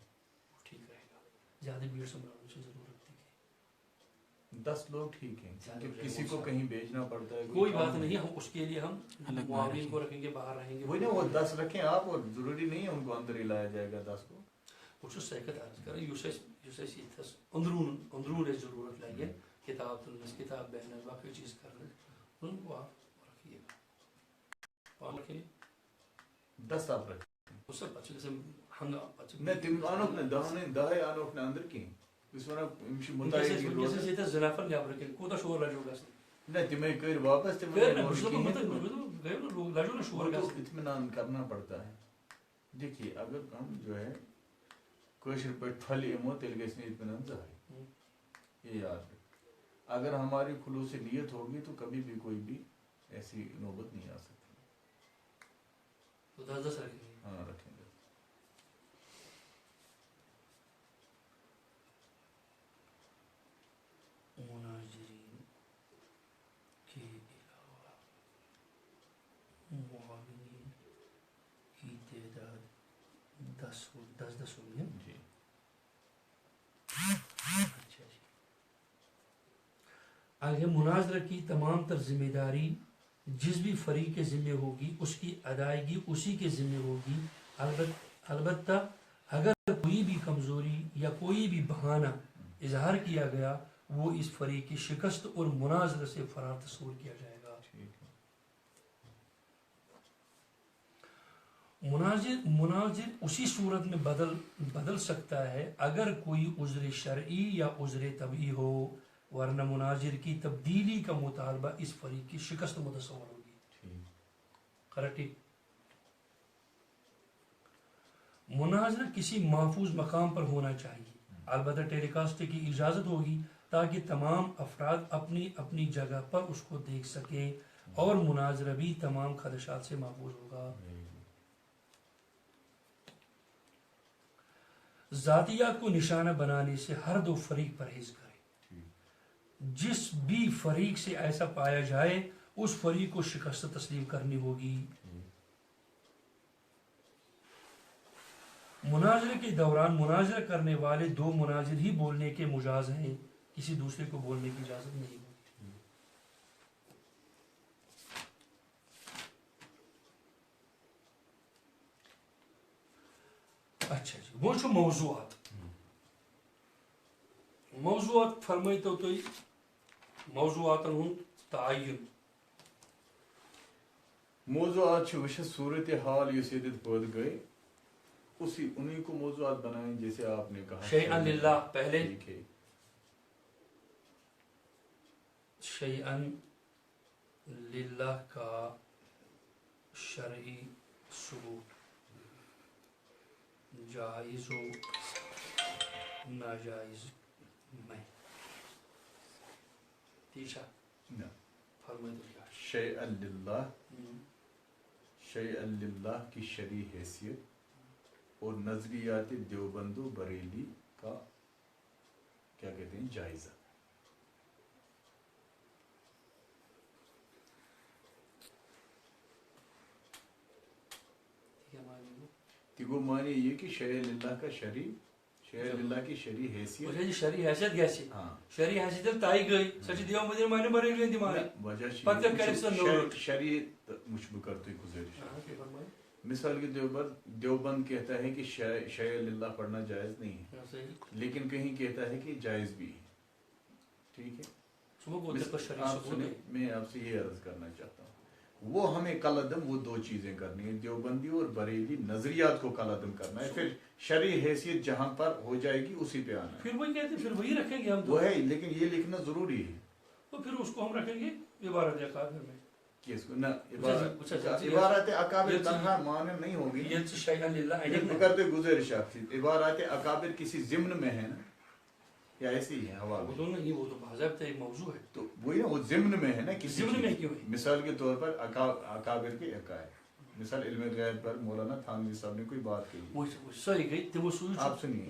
ٹھیک رہے گا. زیادہ بھیڑ سنبھالنے کی ضرورت تھی. 10 لوگ ٹھیک ہیں زیادہ کہ ہو جائے کسی وہ کو سب۔ کہیں بھیجنا پڑتا ہے کوئی کام بات نہیں، ہم اس کے لیے ہم معاون کو رکھیں گے، باہر رہیں گے. وہی نا وہ 10 رکھیں آپ، اور ضروری نہیں ہے ان کو اندر ہی لایا جائے گا 10 کو. بہت سیکت عرض کریں یس اندرون ضرورت لگے کتاب تلنس کتاب بہنس باقی چیز کرنے ان کو آپ رکھیے گا 10 آپ رکھیں. اس سے پچھ جیسے ہنگا پچھ نہ تم آنوک نہ دہے آنوک نہ اندر کی اس ورنہ امشی متعیقی روز جیسے سیتا زنافر نیاب رکھیں کوتا شور لجو گا نہ تمہیں کر واپس پھر تمہیں بشتہ کو مطلب گئے لجو نا شور گا اطمینان کرنا پڑتا ہے. دیکھیے اگر ہم جو ہے کوشر پر پھل امو تیل گیس نے اطمینان ظاہر یہ یاد رکھ. اگر ہماری خلوص نیت ہوگی تو کبھی بھی کوئی بھی ایسی نوبت نہیں آ سکتی. تو 10 رکھیں گے. ہاں رکھیں گے. مناظرین کے علاوہ معاونین کی تعداد 10 ہوگی. جی اچھا جی. آگے مناظرہ کی تمام تر ذمہ داری جس بھی فریق کے ذمہ ہوگی اس کی ادائیگی اسی کے ذمہ ہوگی. البتہ اگر کوئی بھی کمزوری یا کوئی بھی بہانہ اظہار کیا گیا وہ اس فریق کی شکست اور مناظرہ سے فرار تصور کیا جائے گا. مناظر اسی صورت میں بدل سکتا ہے اگر کوئی عذر شرعی یا عذر طبعی ہو، ورنہ مناظر کی تبدیلی کا مطالبہ اس فریق کی شکست متصور ہوگی. کریکٹ. مناظرہ کسی محفوظ مقام پر ہونا چاہیے، البتہ ٹیلی کاسٹ کی اجازت ہوگی تاکہ تمام افراد اپنی اپنی جگہ پر اس کو دیکھ سکیں اور مناظرہ بھی تمام خدشات سے محفوظ ہوگا. ذاتیات کو نشانہ بنانے سے ہر دو فریق پرہیز کریں. جس بھی فریق سے ایسا پایا جائے اس فریق کو شکست تسلیم کرنی ہوگی. مناظرے کے دوران مناظرہ کرنے والے 2 مناظر ہی بولنے کے مجاز ہیں، کسی دوسرے کو بولنے کی اجازت نہیں ہوگی. اچھا جی. وہ چھو موضوعات فرمائی تو موضوعات تعین. موضوعات وش صورت حال اس یت پد گئی انہیں کو موضوعات بنائیں جیسے آپ نے کہا. شیئا للہ پہلے ٹھیک ہے. شیئا للہ کا شرعی ثبوت جائز و ناجائز میں. تیسرا فرمائے تو کیا شیئا للہ کی شرعی حیثیت اور نظریات دیوبند و بریلی کا کیا کہتے ہیں جائزہ. تیگو معنی یہ کہ شیئا للہ کا شیئا للہ کی شرعی حیثیت. شرعی حیثیت گیسی ہاں شرعی حیثیت تائی گئی سچ دیو مدیر معنی بریلی اندی معنی وجہ شرعی مشبہ کرتے گزارش. مثال کے دیوبند کہتا ہے کہ شیئا للہ پڑھنا جائز نہیں ہے، لیکن کہیں کہتا ہے کہ جائز بھی ہے. ٹھیک ہے. میں آپ سے یہ عرض کرنا چاہتا ہوں وہ ہمیں کالعدم وہ 2 چیزیں کرنی ہیں، دیوبندی اور بریلی نظریات کو کالعدم کرنا ہے. پھر شرعی حیثیت جہاں پر ہو جائے گی اسی پہ آنا ہے. پھر وہی کہتے ہیں پھر وہی رکھیں گے ہم وہ ہے لیکن یہ لکھنا ضروری ہے. تو پھر اس کو ہم رکھیں گے عبارت اکابر میں. کس کو نہ عبارت اکابر تنہا معنی نہیں ہوگی. یہ شیئا للہ کرتے گزارش آپ سے عبارت اکابر کسی ضمن میں ہے نا یا ایسے ہی ہے ہوا میں. وہ تو باضابطہ ایک موضوع ہے. تو وہی نا وہ ضمن میں ہے نا کسی ضمن میں کیوں ہے؟ مثال کے طور پر اکابر کے عقائد، مثال علم غیب پر مولانا تھانوی صاحب نے کوئی بات کہی. آپ سنیے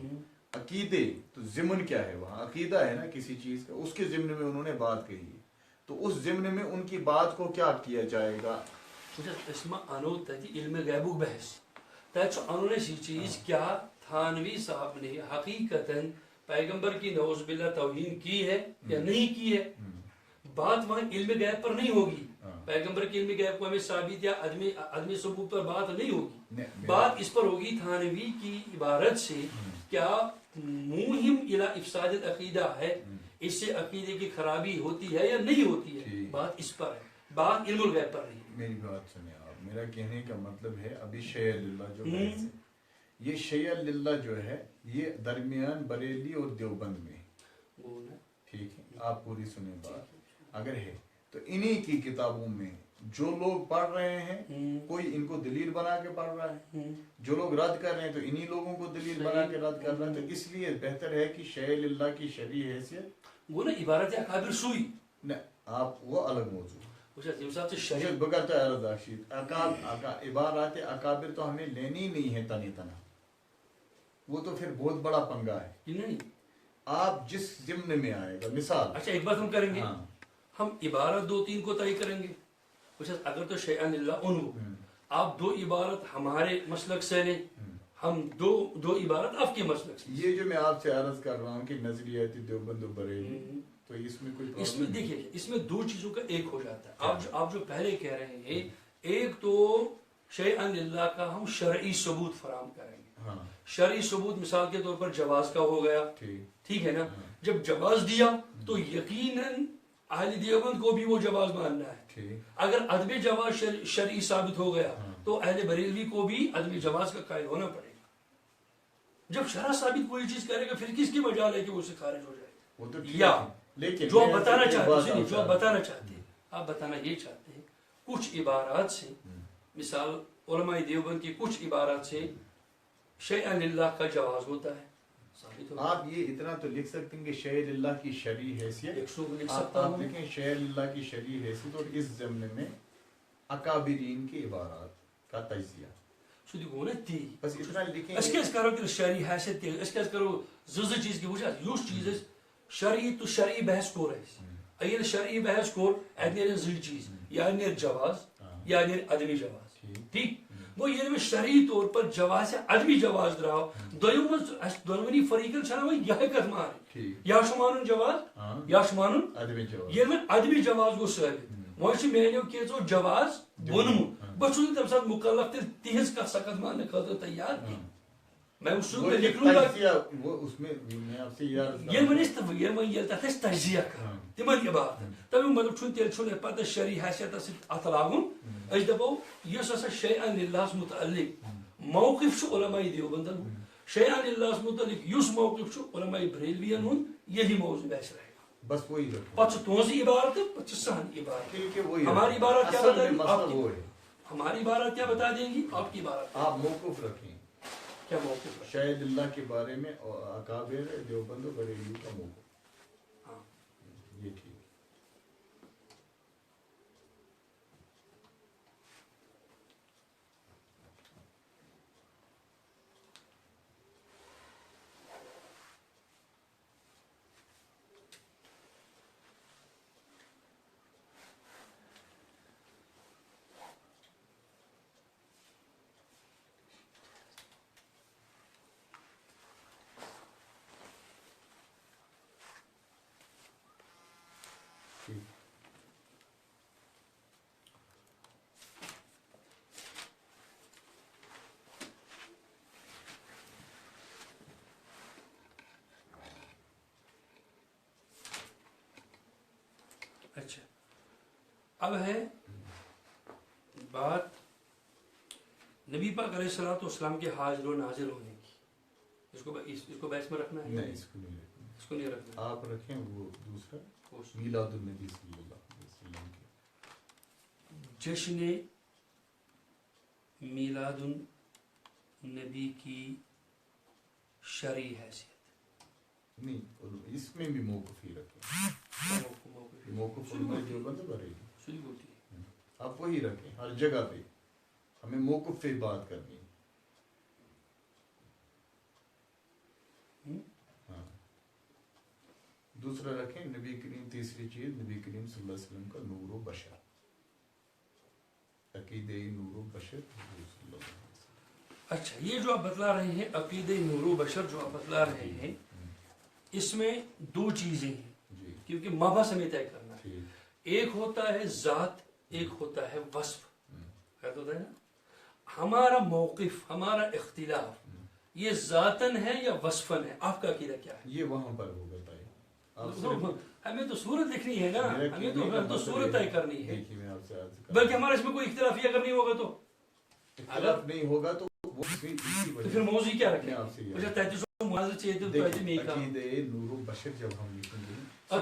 عقیدے تو ضمن کیا ہے وہاں عقیدہ ہے نا کسی چیز کا، اس کے ضمن میں انہوں نے بات کہی ہے تو اس ضمن میں ان کی بات کو کیا کیا جائے گا. علم غیبک بحث تک انہوں نے یہ چیز کیا تھانوی صاحب نے حقیقتاً پیغمبر کی نعوذ باللہ توہین کی ہے یا نہیں کی ہے، بات وہاں علم غیب پر نہیں ہوگی. پیغمبر کے علم غیب کو ہمیں ثابت یا عدم ثبوت پر بات نہیں ہوگی. بات اس پر ہوگی تھانوی کی عبارت سے کیا موہم الی افساد العقیدہ ہے، اس سے عقیدے کی خرابی ہوتی ہے یا نہیں ہوتی ہے. بات اس پر ہے، بات علم الغیب پر نہیں. میری بات سنیں آپ، میرا کہنے کا مطلب ہے ابھی شیعہ للہ جو بحث ہے، یہ شیعہ للہ جو ہے یہ درمیان بریلی اور دیوبند میں، ٹھیک ہے، آپ پوری سنیں بات. اگر ہے تو انہی کی کتابوں میں جو لوگ پڑھ رہے ہیں کوئی ان کو دلیل بنا کے پڑھ رہا ہے، جو لوگ رد کر رہے ہیں تو انہی لوگوں کو دلیل بنا کے رد کر رہا ہے. تو اس لیے بہتر ہے کہ شیعہ للہ کی شرعی حیثیت وہ نا عبارت اکابر سوئی نہ، آپ وہ الگ موضوع شریعت بغیر عرض راشد عبارات اکابر تو ہمیں لینی نہیں ہے تنی تنا، وہ تو پھر بہت بڑا پنگا ہے. نہیں آپ جس ضمن میں آئے گا مثال. اچھا ایک بات ہم کریں گے، ہم عبارت 2-3 کو طے کریں گے. اگر تو شیعہ للہ انہو آپ 2 عبارت ہمارے مسلک سے لیں، ہم دو عبارت آپ کے مسلک سے. یہ جو میں آپ سے عرض کر رہا ہوں کہ نظریات دیوبند و بریلی، تو اس میں کوئی اس میں دیکھیے اس میں 2 چیزوں کا ایک ہو جاتا ہے. آپ جو پہلے کہہ رہے ہیں، ایک تو شیعہ للہ کا ہم شرعی ثبوت فراہم کریں گے. شرعی ثبوت مثال کے طور پر جواز کا ہو گیا، ٹھیک ہے نا. جب جواز دیا تو یقیناً اہل دیوبند کو بھی وہ جواز ماننا ہے. اگر عدم جواز شرعی ثابت ہو گیا تو اہل بریلوی کو بھی عدم جواز کا قائل ہونا پڑے گا. جب شرع ثابت کوئی چیز کرے گا پھر کس کی مجال ہے کہ وہ سے خارج ہو جائے. یا جو آپ بتانا چاہتے ہیں، جو آپ بتانا چاہتے ہیں، آپ بتانا یہ چاہتے ہیں کچھ عبارات سے، مثال علماء دیوبند کی کچھ عبارات سے شیعہ للہ کا جواز ہوتا ہے. آپ یہ اتنا تو لکھ سکتے ہیں کہ شیعہ للہ کی شرعی حیثیت، آپ لکھیں شیعہ للہ کی شرعی حیثیت، اور اس ضمن میں اکابرین کی عبارات کا تجزیہ. بس اتنا لکھیں. اس کے کرو کہ شرعی حیثیت کے اس کے کرو زز چیز کی وجہ یوس چیز شرعی تو شرعی بحث کو رہے. اگر شرعی بحث کو ادنیر زل چیز یا نیر جواز یا نیر عدمی جواز، ٹھیک وہ یہ میں شرعی طور پر جواز ہے عدمی جواز دراو دویو دونونی فریقن چھنا یہ کت مار یا شمانن جواز یا شمانن عدمی جواز، یہ میں عدمی جواز گو ثابت. وہ میانو کیسو جواز بنمو بہت تم سات مکلف تہذ کا سخت ماننے خاطر تیار کی. میں اصول میں لکھ لوں گا وہ اس میں میں آپ سے یہ منست یہ من یہ تھا تجزیہ کر تمن عبارت تم مطلب چھن تیل چھن پتہ شرعی حیثیت ات لاگن اس دپو یس ہسا شیعہ للہ متعلق موقف علماء دیوبندن شیعہ للہ متعلق یس موقف علماء بریلوین ہن یہی موضوع بحث رہے گا. بس وہی پتہ تہذ عبارت پتہ سہن عبارت. ہماری عبارت کیا بتا دیں گی؟ ہماری عبارت کیا بتا دیں گی؟ آپ کی عبارت آپ موقف رکھیں. کیا موقف ہے؟ شیعہ للہ کے بارے میں اکابر دیوبند و بریلی کا موقف. ہاں یہ ٹھیک. اچھا اب ہے بات نبی پاک علیہ الصلوۃ والسلام کے حاضر و ناظر ہونے کی. اس کو بحث میں رکھنا ہے؟ نہیں، اس کو نہیں رکھنا. اس کو نہیں رکھنا. آپ رکھیں وہ دوسرا میلاد النبی صلی اللہ علیہ وسلم کے جشن میلاد النبی کی شرعی حیثیت. نہیں، اس میں بھی موقف ہی رکھیں. موقف علماء دیوبند بریلی آپ وہی رکھیں. ہر جگہ پہ ہمیں موقف پہ بات کرنی ہے. ہاں دوسرا رکھیں نبی کریم. تیسری چیز نبی کریم صلی اللہ علیہ وسلم کا نور و بشر، عقیدہ نور و بشر صلی اللہ علیہ وسلم. اچھا یہ جو آپ بتلا رہے ہیں عقیدہ نور و بشر جو آپ بتلا رہے ہیں اس میں دو چیزیں ہیں جی کیونکہ مبحث ہمیں طے کرنا ہے. ٹھیک ایک ہوتا ہے ذات، ایک ہوتا ہے وصف. خیال ہوتا ہے نا. ہمارا موقف، ہمارا اختلاف یہ ذاتن ہے یا وصفن ہے؟ آپ کا عقیدہ کیا ہے؟ یہ وہاں پر ہوگا بھائی. آپ صرف ہمیں تو صورت لکھنی ہے نا، ہمیں تو صورت طے کرنی ہے. دیکھیے میں آپ سے عرض کرتا بلکہ ہمارا اس میں کوئی اختلاف یہ اگر نہیں ہوگا تو ہوں، اختلاف نہیں ہوگا تو وہ اسی تو پھر موضوع کیا رکھیں؟ میں آپ سے یہ اچھا 33 معاذ چاہیے تو دیکھیے عقیدہ نور و بشر جب ہم لکھیں گے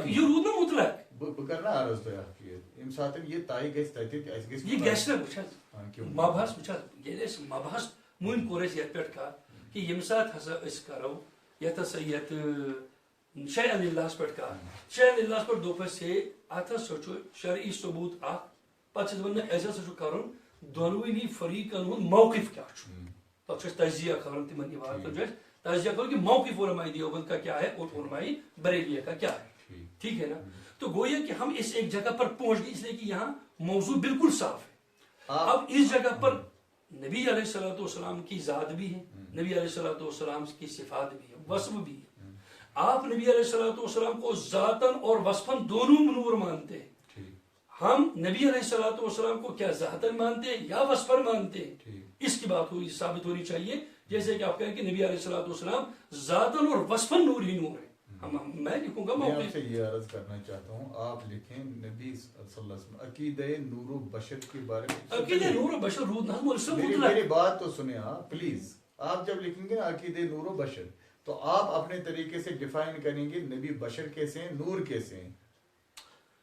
یہ روز نا مطلق بہ کرنا عرض تو آپ کی ام ساتن یہ طے گژھِ تتہِ اَسہِ گژھِ یہ گژھِ نا وٕچھ ہاں کیوں مبحث وٕچھ ییٚلہِ أسۍ مبحث وٕنۍ کوٚر اَسہِ یتھ پٮ۪ٹھ کتھ کہِ ییٚمہِ ساتہٕ ہسا أسۍ کرو یتھ ہسا یتھ شے اللہس پٮ۪ٹھ کتھ، شے اللہس پٮ۪ٹھ دوٚپ اَسہِ ہے اتھ ہسا چھُ شرعی ثبوت اکھ، پتہٕ چھِ دپان اَسہِ ہسا چھُ کرُن دۄنوٕنی فریقن ہُنٛد موقف کیٛاہ چھُ، تتھ چھُ اَسہِ تجزیہ کرُن تِمن عبارتن چھُ اَسہِ تجزیہ کرو کہ موقف علماء دیوبند کا کیا ہے اور علماء بریلیہ کا کیا ہے. ٹھیک ہے نا. تو گویا کہ ہم اس ایک جگہ پر پہنچ گئے اس لیے کہ یہاں موضوع بالکل صاف ہے. اب اس جگہ پر نبی علیہ الصلوۃ والسلام کی ذات بھی ہے، نبی علیہ الصلوۃ والسلام کی صفات بھی ہے، وصف بھی ہے. آپ نبی علیہ الصلوۃ والسلام کو ذاتن اور وصفن دونوں نور مانتے ہیں. ہم نبی علیہ الصلوۃ والسلام کو کیا ذاتن مانتے ہیں یا وصفن مانتے ہیں؟ اس کی بات ہوئی ثابت ہونی چاہیے. جیسے کہ آپ کہیں کہ نبی علیہ الصلوۃ والسلام ذاتن اور وصفن نور ہی نور ہے. میں لکھوں گا میں آپ سے یہ عرض کرنا چاہتا ہوں آپ لکھیں نبی صلی اللہ علیہ وسلم عقیدہ نور و بشر کے بارے میں. عقیدہ نور و بشر رود میری بات تو سنیں آپ پلیز. آپ جب لکھیں گے نا عقیدہ نور و بشر تو آپ اپنے طریقے سے ڈیفائن کریں گے نبی بشر کیسے ہیں، نور کیسے ہیں.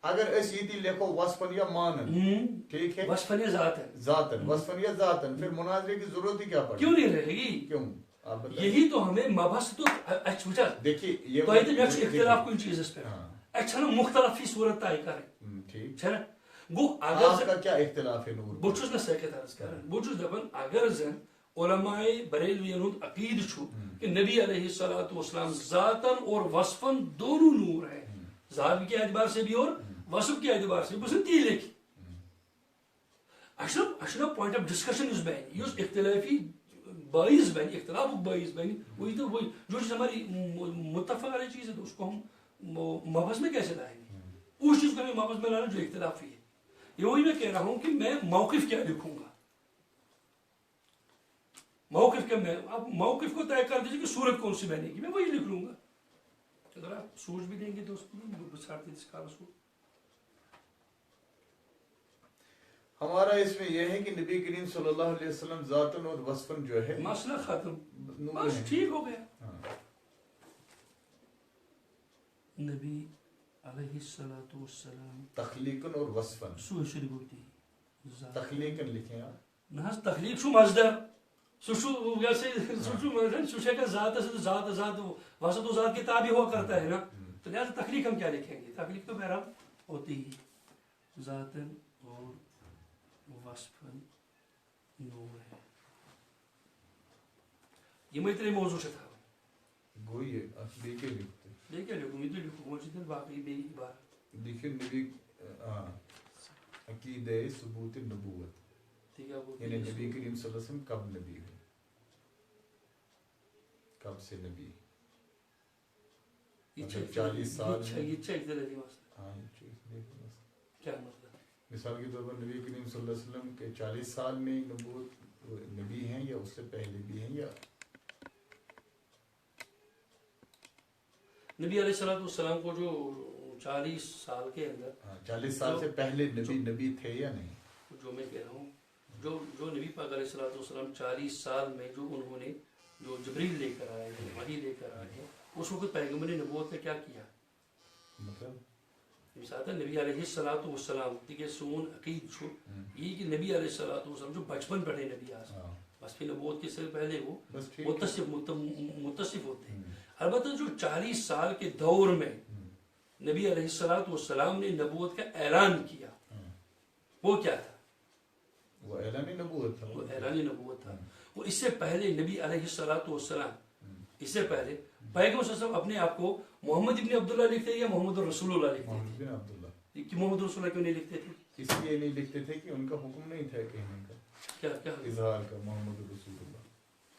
اگر اس یہ لکھو وصفن یا مانن، ٹھیک ہے، وصفن یا ذاتن، ذاتن وصفن یا ذاتن، پھر مناظرے کی ضرورت ہی کیا پڑے؟ کیوں نہیں رہے گی؟ کیوں؟ یہی تو ہمیں مبحث تو اچھا دیکھیے یہ تو اختلاف کن چیز پہ اچھا نا مختلف ہی صورت طے کریں. ٹھیک نا گو آپ اگر کا کیا اختلاف ہے نور؟ بہت نا سکت عرض کران بہت دپان اگر زن علماء بریلوین ہند عقید چھو کہ نبی علیہ الصلوۃ والسلام ذاتن اور وصفن دونوں نور ہے، ذات کے اعتبار سے بھی اور وصف کے اعتبار سے بس تی لکھ اشنا پوائنٹ آف ڈسکشن اس بین یہ اختلافی باعث بین اختلاف باعث بین وہی تو وہی جو چیز ہماری متفق علیہ چیز ہے تو اس کو ہم مبحث میں کیسے لائیں گے؟ اس چیز کو ہمیں مبحث میں لانا جو اختلافی ہے. یہ وہی میں کہہ رہا ہوں کہ میں موقف کیا لکھوں گا، موقف کیا میں آپ موقف کو طے کر دیجیے کہ صورت کون سی بنے گی، میں وہی لکھ لوں گا. اگر آپ سوچ بھی دیں گے تو اس کو ہمارا اس میں یہ ہے کہ نبی کریم صلی اللہ علیہ وسلم ذاتن اور وصفن جو ہے مسئلہ ختم، نور بس ہے. ٹھیک ہو گیا. ہاں. نبی علیہ الصلوۃ والسلام تخلیقن اور وصفن سو شری بوتی تخلیقن لکھیں آپ. نہ تخلیق شو مصدر سو کا ذات ذات ذات وصف تو ذات کے تابع ہوا کرتا ہے نا، تو لہٰذا تخلیق ہم کیا لکھیں گے؟ تخلیق تو بہرحال ہوتی ہی ذاتن اور وصفن نور ہے. یہ میں تیرے موضوع سے تھا گوئی دیکھے لکھتے دیکھے لکھوں یہ تو لکھوں موجود باقی بے بار دیکھیں نبی عقیدہ ثبوت نبوت یعنی نبی کریم صلی اللہ علیہ وسلم کب نبی ہوئے، کب سے نبی، 40 سال کیا مطلب؟ مثال کے طور پر نبی کریم صلی اللہ علیہ وسلم کے 40 سال میں نبوت نبی ہیں یا اس سے پہلے بھی ہیں، یا نبی علیہ الصلوۃ والسلام کو جو 40 سال کے اندر 40 سال سے پہلے نبی تھے یا نہیں؟ جو میں کہہ رہا ہوں جو نبی پاک علیہ الصلوۃ والسلام 40 سال میں جو انہوں نے جو جبریل لے کر آئے ہیں، وحی لے کر آئے ہیں، اس وقت پیغمبر نبوت نے کیا کیا؟ مطلب مثلا نبی علیہ الصلوۃ والسلام دیکھیے سون عقید چھو یہ کہ نبی علیہ الصلوۃ والسلام جو بچپن پڑھے نبی آسان بس پھر نبوت کے سے پہلے وہ متصف ہوتے ہیں. البتہ جو 40 سال کے دور میں نبی علیہ الصلوۃ والسلام نے نبوت کا اعلان کیا وہ کیا تھا؟ وہ اعلان نبوت تھا. وہ اعلان نبوت تھا. وہ اس سے پہلے نبی علیہ الصلوۃ والسلام اس سے پہلے پیغمبر صلی اللہ علیہ وسلم اپنے آپ کو محمد ابن عبداللہ لکھتے یا محمد رسول اللہ لکھتے تھے؟ عبداللہ. کہ محمد رسول اللہ کیوں نہیں لکھتے تھے؟ اس لیے نہیں لکھتے تھے کہ ان کا حکم نہیں تھا کہنے کا، کیا اظہار کا محمد رسول اللہ.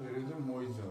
there is a moiser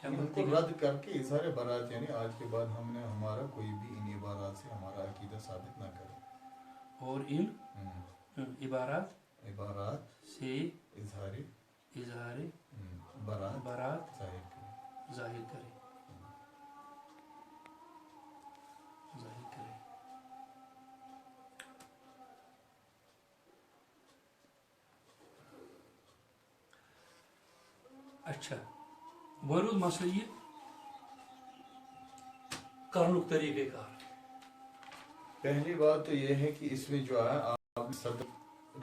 کیا ان کو رد کر کے اظہار برات یعنی آج کے بعد ہم نے ہمارا کوئی بھی ان عبارات سے ہمارا عقیدہ ثابت نہ کرے اور ان عبارات سے اظہار برات ظاہر کرے اچھا ورود مسئلہ یہ کرنک طریقہ کار. پہلی بات تو یہ ہے کہ اس میں جو ہے آپ نے صدر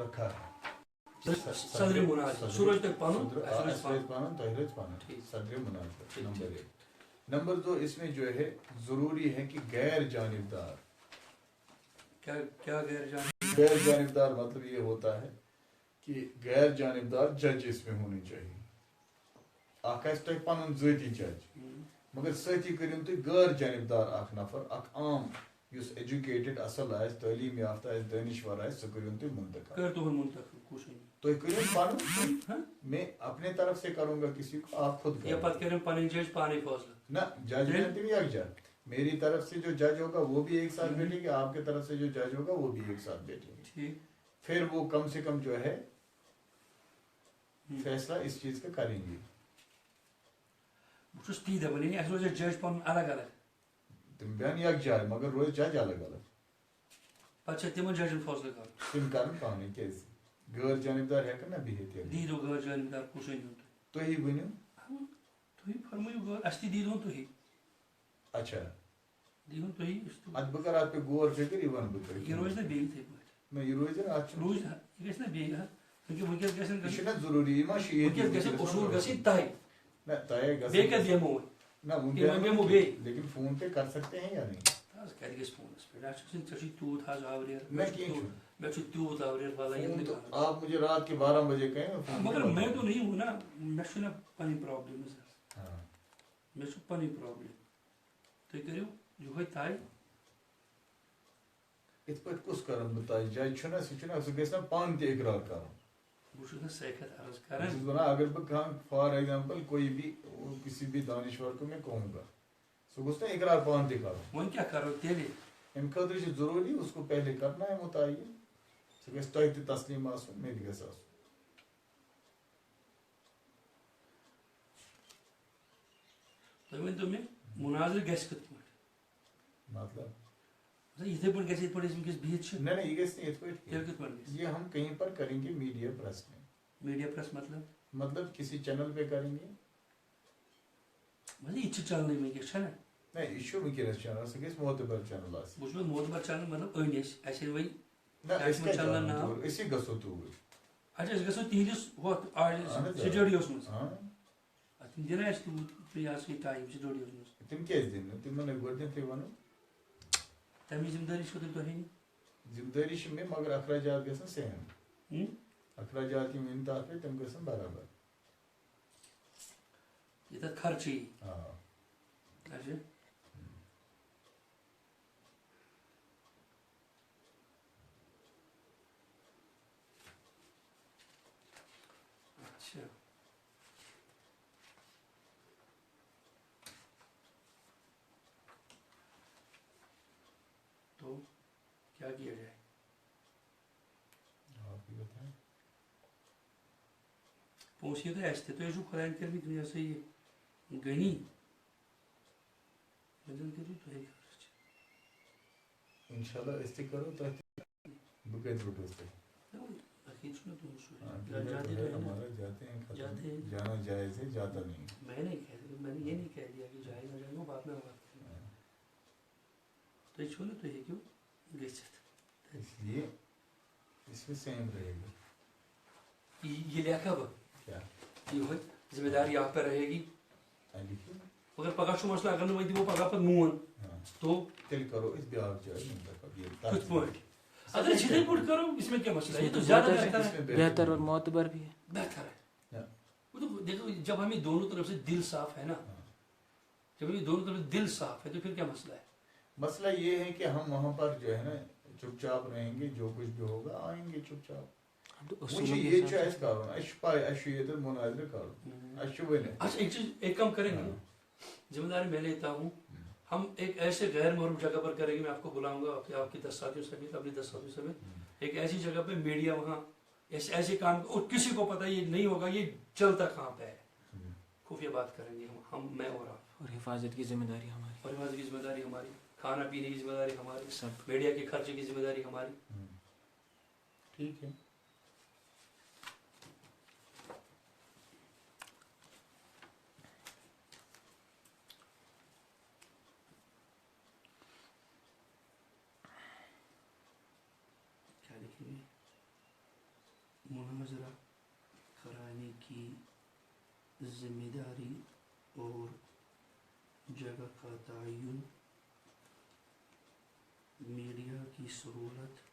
رکھا ہے صدر مناظر سورج تک پانو صدر مناظر نمبر 1. نمبر 2 اس میں جو ہے ضروری ہے کہ غیر جانبدار. کیا غیر جانبدار مطلب یہ ہوتا ہے کہ غیر جانبدار جج اس میں ہونی چاہیے. اخ آسہِ تۄہہِ پنُن ذٲتی جج مگر سۭتی کٔرِو تُہۍ غٲر جانبدار اکھ نفر اکھ عام یُس ایجوکیٹڈ اصل آسہِ تعلیٖم یافتہ آسہِ دٲنِشور آسہِ سُہ کٔرِو تُہۍ منتخب. تُہۍ کٔرِو پنُن. میں اپنے طرف سے کروں گا کسی کو آپ خود نہ جج میں تم یکجا. میری طرف سے جو جج ہوگا وہ بھی ایک ساتھ بیٹھیں گے آپ کی طرف سے جو جج ہوگا وہ بھی ایک ساتھ بیٹھیں گے. پھر وہ کم سے کم جو ہے فیصلہ اس چیز کا کریں گے. جج پن الگ الگ تم بیان یک جائے مگر روز جج الگ الگ پتہ تم ججن فیصلہ کر تم کرن پانے کیازِ غٲر جانبدار ہیکن نہ بِہِتھ. دیدو غٲر جانبدار کُس أنِو تُہی ؤنِو. تُہی فرمٲیِو غٲر اَسہِ تہِ دیٖدون تُہی. اچھا دیٖدون تُہی. ادٕ بہٕ کرٕ اتھ پٮ۪ٹھ غور فِکر یہِ ونہٕ بہٕ تۄہہِ. یہِ روزِ نہ بیٚیہِ یِتھٕے پٲٹھۍ. نہ یہِ روزِ نہ اتھ روزِ یہِ گژھِ نہ بیٚیہِ وٕنکٮ۪س گژھن یہِ چھُنہ ضروٗری یہِ ما چھُ ییٚتہِ وٕنکٮ۪س گژھن اصوٗل گژھٕنۍ طے. نہ طے گژھِ بیٚیہِ کَتہِ بیٚہمو وۄنۍ نہ لیکن فون پہ کر سکتے ہیں یا نہیں. کَتہِ گژھِ فونس پٮ۪ٹھ اَسہِ چھُ ژےٚ چھُے تیوٗت حظ آوریر میں کیوں مےٚ چھُ تیوٗت آوریر واللہ آپ مجھے رات کے 12 بجے کہیں مگر میں تو نہیں ہوں نا مےٚ چھُ نہ پنٕنۍ پرابلم مےٚ چھُ پنٕنۍ پرابلم تُہۍ کٔرِو یِہوے طے. یِتھ پٲٹھۍ کُس کرن بہٕ طے جج چھُنہ سُہ چھُنہ سُہ گژھِ نہ پانہٕ تہِ اقرار کرُن. بہٕ چھُس نہ سیکھت عرض بہٕ کران چھُس ونان اگر بہٕ کانٛہہ فار ایگزامپل کوئی بھی کسی بھی دانشور کو میں کہوں گا سُہ گوٚژھ نہ اقرار پانہٕ تہِ کرُن. وۄنۍ کیٛاہ کرو تیٚلہِ امہِ خٲطرٕ چھُ ضروٗری اس کو پہلے کرنا ہے متعین. سُہ گژھِ تۄہہِ تہِ تسلیٖم آسُن مےٚ تہِ گژھِ آسُن. تُہۍ ؤنۍتو مےٚ مُناظر گژھِ کِتھ پٲٹھۍ مطلب یِتھٕے پٲٹھۍ گژھِ یِتھ پٲٹھۍ أسۍ وٕنکٮ۪س بِہِتھ چھِ نہ نہ یہ گژھِ نہٕ یِتھ پٲٹھۍ تیٚلہِ کِتھ پٲٹھۍ گژھِ یہ ہم کہیں پر کریں گے میڈیا پریس میں. میڈیا پریس مطلب کسی چینل پہ کریں گے. یہِ چھِ چلنٕے وٕنکٮ۪س چھےٚ نہ نہ یہ چھُ وٕنکٮ۪نس چینل سُہ گژھِ معتبر چینل آسٕنۍ. بہٕ چھُس معتبر چلان مطلب أنۍ اَسہِ ییٚلہِ وۄنۍ نہ أسۍ کیٛازِ چلان توٗرۍ أسی گژھو توٗرۍ. اچھا أسۍ گژھو تِہنٛدِس ہُتھ سٹوڈیوس منٛز تِم دِنہ اَسہِ یہِ ہسا یہِ ٹایم سٹوڈیوس منٛز. تِم کیٛازِ دِنۍ نہٕ تِمن ہے گۄڈٕنیتھٕے وَنو. تَمِچ ذمہٕ دٲری چھو تیٚلہِ تۄہی نِنۍ. ذمہٕ دٲری چھِ مےٚ مگر اخراجات گژھن سیم. اخراجات یِم یِن تَتھ پٮ۪ٹھ تِم گژھن برابر. یہِ تَتھ خرچہٕ یی. اچھا اچھا تو کیا کیا جائے. آپ ہی بتائیں. پونٛسہٕ یِتھُے اَسہِ تہِ تُہۍ ٲسِو خۄدایَن کٔرمٕتۍ یہِ ہسا یہِ غنی وۄنۍ زن کٔرِو تُہۍ خرچ. انشاءاللہ أسۍ تہِ کرو تۄہہِ تہِ. بہٕ کَتہِ روٚٹُس تۄہہِ. عقیٖد چھُ نہ تُہُنٛد سُے ہمارا جاتے ہیں جانا جائز ہے جاتا نہیں. میں نے یہ نہیں کہہ دیا کہ جائز نہ جائز وہ بات میں بات کریں. تُہۍ چھُو نہ تُہۍ ہیٚکِو گٔژھِتھ. اس لیے اس میں سیم رہے گا. یہ لیکھا بہٕ کیا یِہوٚے ذمہ داری یہاں پہ رہے گی. لکھیے مگر پگاہ چھُ مسلہٕ اگر نہٕ وۄنۍ دِمو پگاہ پتہٕ مون تو تیٚلہِ کرو أسۍ بیٛاکھ جاے منتخب. کِتھ پٲٹھۍ اگر أسۍ یِتھٕے پٲٹھۍ کرو اس میں کیا مسئلہ ہے. یہ تو زیادہ بہتر ہے. بہتر اور معتبر بھی ہے. بہتر ہے. دیکھو جب ہمیں دونوں طرف سے دل صاف ہے نا جب ہمیں دونوں طرف سے دل صاف ہے تو پھر کیا مسئلہ ہے. مسئلہ یہ ہے کہ ہم وہاں پر جو ہے نا چپ چاپ رہیں گے جو کچھ بھی ہوگا آئیں گے چپ چاپ. مجھے یہ چاہیے کرنا اچھا یہ مناظر کرنا اچھا ونی. اچھا ایک چیز ایک کام کریں گے, ذمہ داری میں لیتا ہوں, ہم ایک ایسے غیر معروف جگہ پر کریں گے, میں آپ کو بلاؤں گا آپ کی 10 ساتھیوں سمیت, اپنی 10 ساتھیوں سمیت, ایک ایسی جگہ پہ میڈیا وہاں ایسے کام, اور کسی کو پتہ یہ نہیں ہوگا یہ چلتا کہاں پہ ہے, خفیہ بات کریں گے ہم میں اور آپ, اور حفاظت کی ذمہ داری ہماری, اور حفاظت کی ذمہ داری ہماری, کھانا پینے کی ذمہ داری ہماری, سب میڈیا کے خرچے کی ذمہ داری ہماری. ٹھیک ہے. کیا لکھیں گے؟ مناظرہ کرانے کی ذمہ داری اور جگہ کا تعین, میڈیا کی سہولت,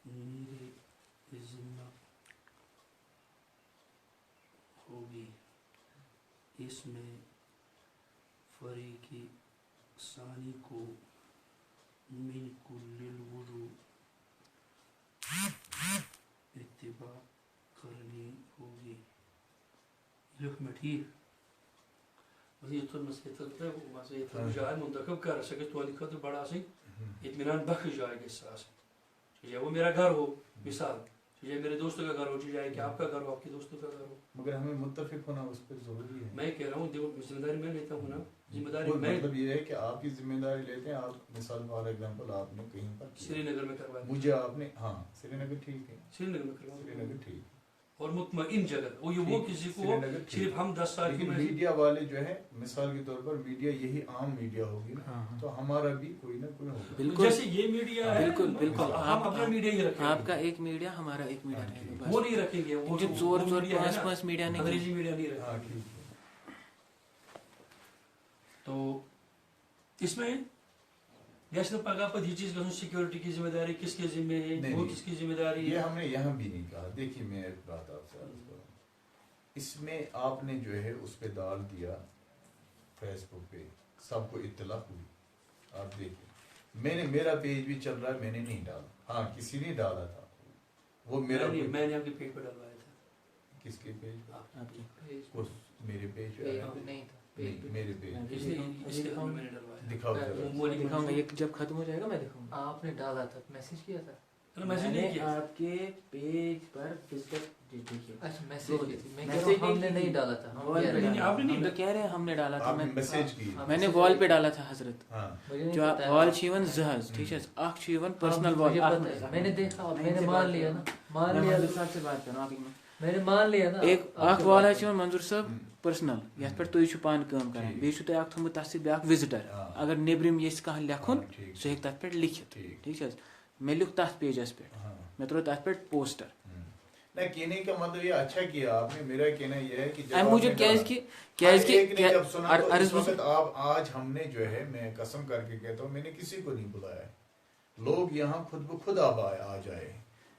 میرے ذمہ ہوگی, اس میں فریق ثانی کو من کل الوجوہ اتباع کرنی ہوگی. لکھ میں ٹھیک بس یہ تو مسئلہ یہ تو جائے منتخب کر سکے تو خطر بڑا سی اطمینان بخش جائے گی ساس, چاہے وہ میرا گھر ہو مثال, چاہے میرے دوستوں کا گھر ہو, چاہے کہ آپ کا گھر ہو, آپ کے دوستوں کا گھر ہو, مگر ہمیں متفق ہونا اس پہ ضروری ہے. میں کہہ رہا ہوں ذمہ داری میں لیتا ہوں نا, ذمہ داری کوئی میں, مطلب یہ ہے کہ آپ کی ذمہ داری لیتے ہیں. آپ مثال فار ایگزامپل آپ نے کہیں پر سری نگر میں کروایا, مجھے آپ نے, ہاں سری نگر ٹھیک ہے, سری نگر میں کروایا, سری نگر ٹھیک, اور مطمئن جگہ وہ کسی کو صرف ہم 10 سال لیکن میڈیا والے جو ہے مثال کے طور پر میڈیا یہی عام میڈیا ہوگی نا, تو ہمارا بھی کوئی نہ کوئی ہوگا. بالکل جیسے یہ میڈیا ہے, بالکل بالکل ہم اپنا میڈیا ہی رکھیں گے, آپ کا ایک میڈیا ہمارا ایک میڈیا رہے گا, وہ نہیں رکھیں گے, وہ جو زور 5 میڈیا نہیں, انگریزی میڈیا نہیں رکھیں. ہاں ٹھیک ہے. تو اس میں جیسے پگہ پر یہ چیز سیکورٹی کی ذمہ داری کس کے ذمہ ہے, وہ کس کی ذمہ داری یہ ہے, ہم نے یہاں بھی نہیں کہا. دیکھیے میں ایک بات آپ سے عرض کروں, اس میں آپ نے جو ہے اس پہ ڈال دیا فیس بک پہ, سب کو اطلاع ہوئی. آپ دیکھیں میرا پیج بھی چل رہا ہے, میں نے نہیں ڈالا, ہاں کسی نے ڈالا تھا, وہ میرا میں نے آپ کے پیج پہ ڈلوایا تھا. کس کے پیج پہ؟ آپ کی میرے پیج پہ نہیں تھا, میرے پیج دکھاؤں گا, یہ جب ختم ہو جائے گا میں دکھاؤں گا. آپ نے ڈالا تھا, میسج کیا تھا, میسج نہیں کیا آپ کے پیج پر دیکھیے. اچھا میسج کی تھی, میں کہہ رہا ہوں ہم نے نہیں ڈالا تھا, ہم تو کہہ رہے ہیں ہم نے ڈالا تھا, میسج کی میں نے وال پہ ڈالا تھا حضرت, جو وال چیون زہز ٹھیک ہے, اخ چیون پرسنل وال, میں نے دیکھا, میں نے مان لیا نا, مان لیا صاحب سے بات کروں, میں نے مان لیا نا. ایک اخ وال ہے منظور صاحب پرسنل, یتھ پہ تھی پان کام کران, بیٚیہِ چھُ تۄہہِ اکھ تھوٚمُت تتھ سۭتۍ بیٛاکھ وِزٹر, اگر نیبرِم یژھِ کانٛہہ لیکھُن سُہ ہیٚکہِ تتھ پٮ۪ٹھ لیکھِتھ, ٹھیک حظ. مےٚ لیوٗکھ تتھ پیجس پٮ۪ٹھ, مےٚ ترٛوو تتھ پٮ۪ٹھ پوسٹر. کہنے کا مطلب یہ اچھا کیا آپ نے. میرا کہنا یہ ہے کہ امہِ موٗجوٗب کیٛازِ آپ آج ہم نے جو ہے, میں قسم کر کے کہتا ہوں میں نے کسی کو نہیں بلایا, لوگ یہاں خود بخود آ جائے.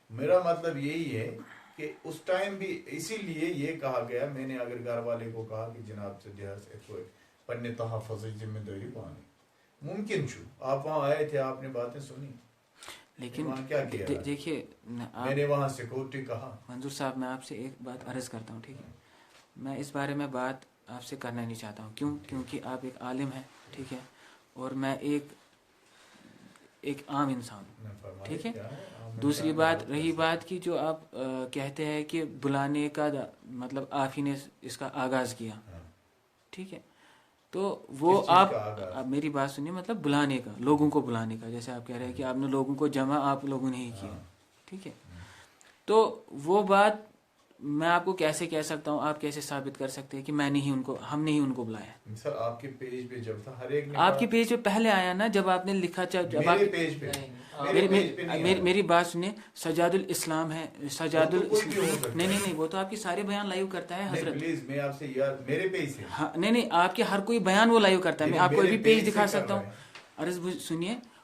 میرا مطلب یہی ہے کہ اس ٹائم بھی اسی لیے یہ کہا گیا, میں نے اگر گھر والے کو کہا کہ جناب سے پننے تحفظ ذمہ داری پانی ممکن چھو, آپ وہاں آئے تھے, آپ نے باتیں سنی, لیکن کیا کیا دیکھیے میں نے وہاں سیکورٹی کہا. منظور صاحب میں آپ سے ایک بات عرض کرتا ہوں, ٹھیک ہے, میں اس بارے میں بات آپ سے کرنا نہیں چاہتا ہوں. کیوں؟ کیونکہ آپ ایک عالم ہیں, ٹھیک ہے, اور میں ایک عام انسان ہوں, ٹھیک ہے. دوسری بات رہی بات کی جو آپ کہتے ہیں کہ بلانے کا مطلب آپ ہی نے اس کا آغاز کیا, ٹھیک ہے, تو وہ آپ میری بات سنیے, مطلب بلانے کا, لوگوں کو بلانے کا, جیسے آپ کہہ رہے ہیں کہ آپ نے لوگوں کو جمع آپ لوگوں نے ہی کیا, ٹھیک ہے. تو وہ بات میں آپ کو کیسے کہہ سکتا ہوں, آپ کیسے ثابت کر سکتے ہیں کہ ہم نے ہی ان کو بلایا. سر آپ کے پیج پہ جب تھا ہر ایک آپ کے پیج پہ پہلے آیا نا, جب آپ نے لکھا, جب آپ میری بات سنیں, سجاد الاسلام ہے, سجاد نہیں وہ تو آپ کے سارے بیان لائیو کرتا ہے حضرت. پلیز میں آپ سے یار میرے پیج سے نہیں آپ کے ہر کوئی بیان وہ لائیو کرتا ہے, میں آپ کو ابھی پیج دکھا سکتا ہوں. عرض سنیے,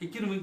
21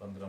15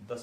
10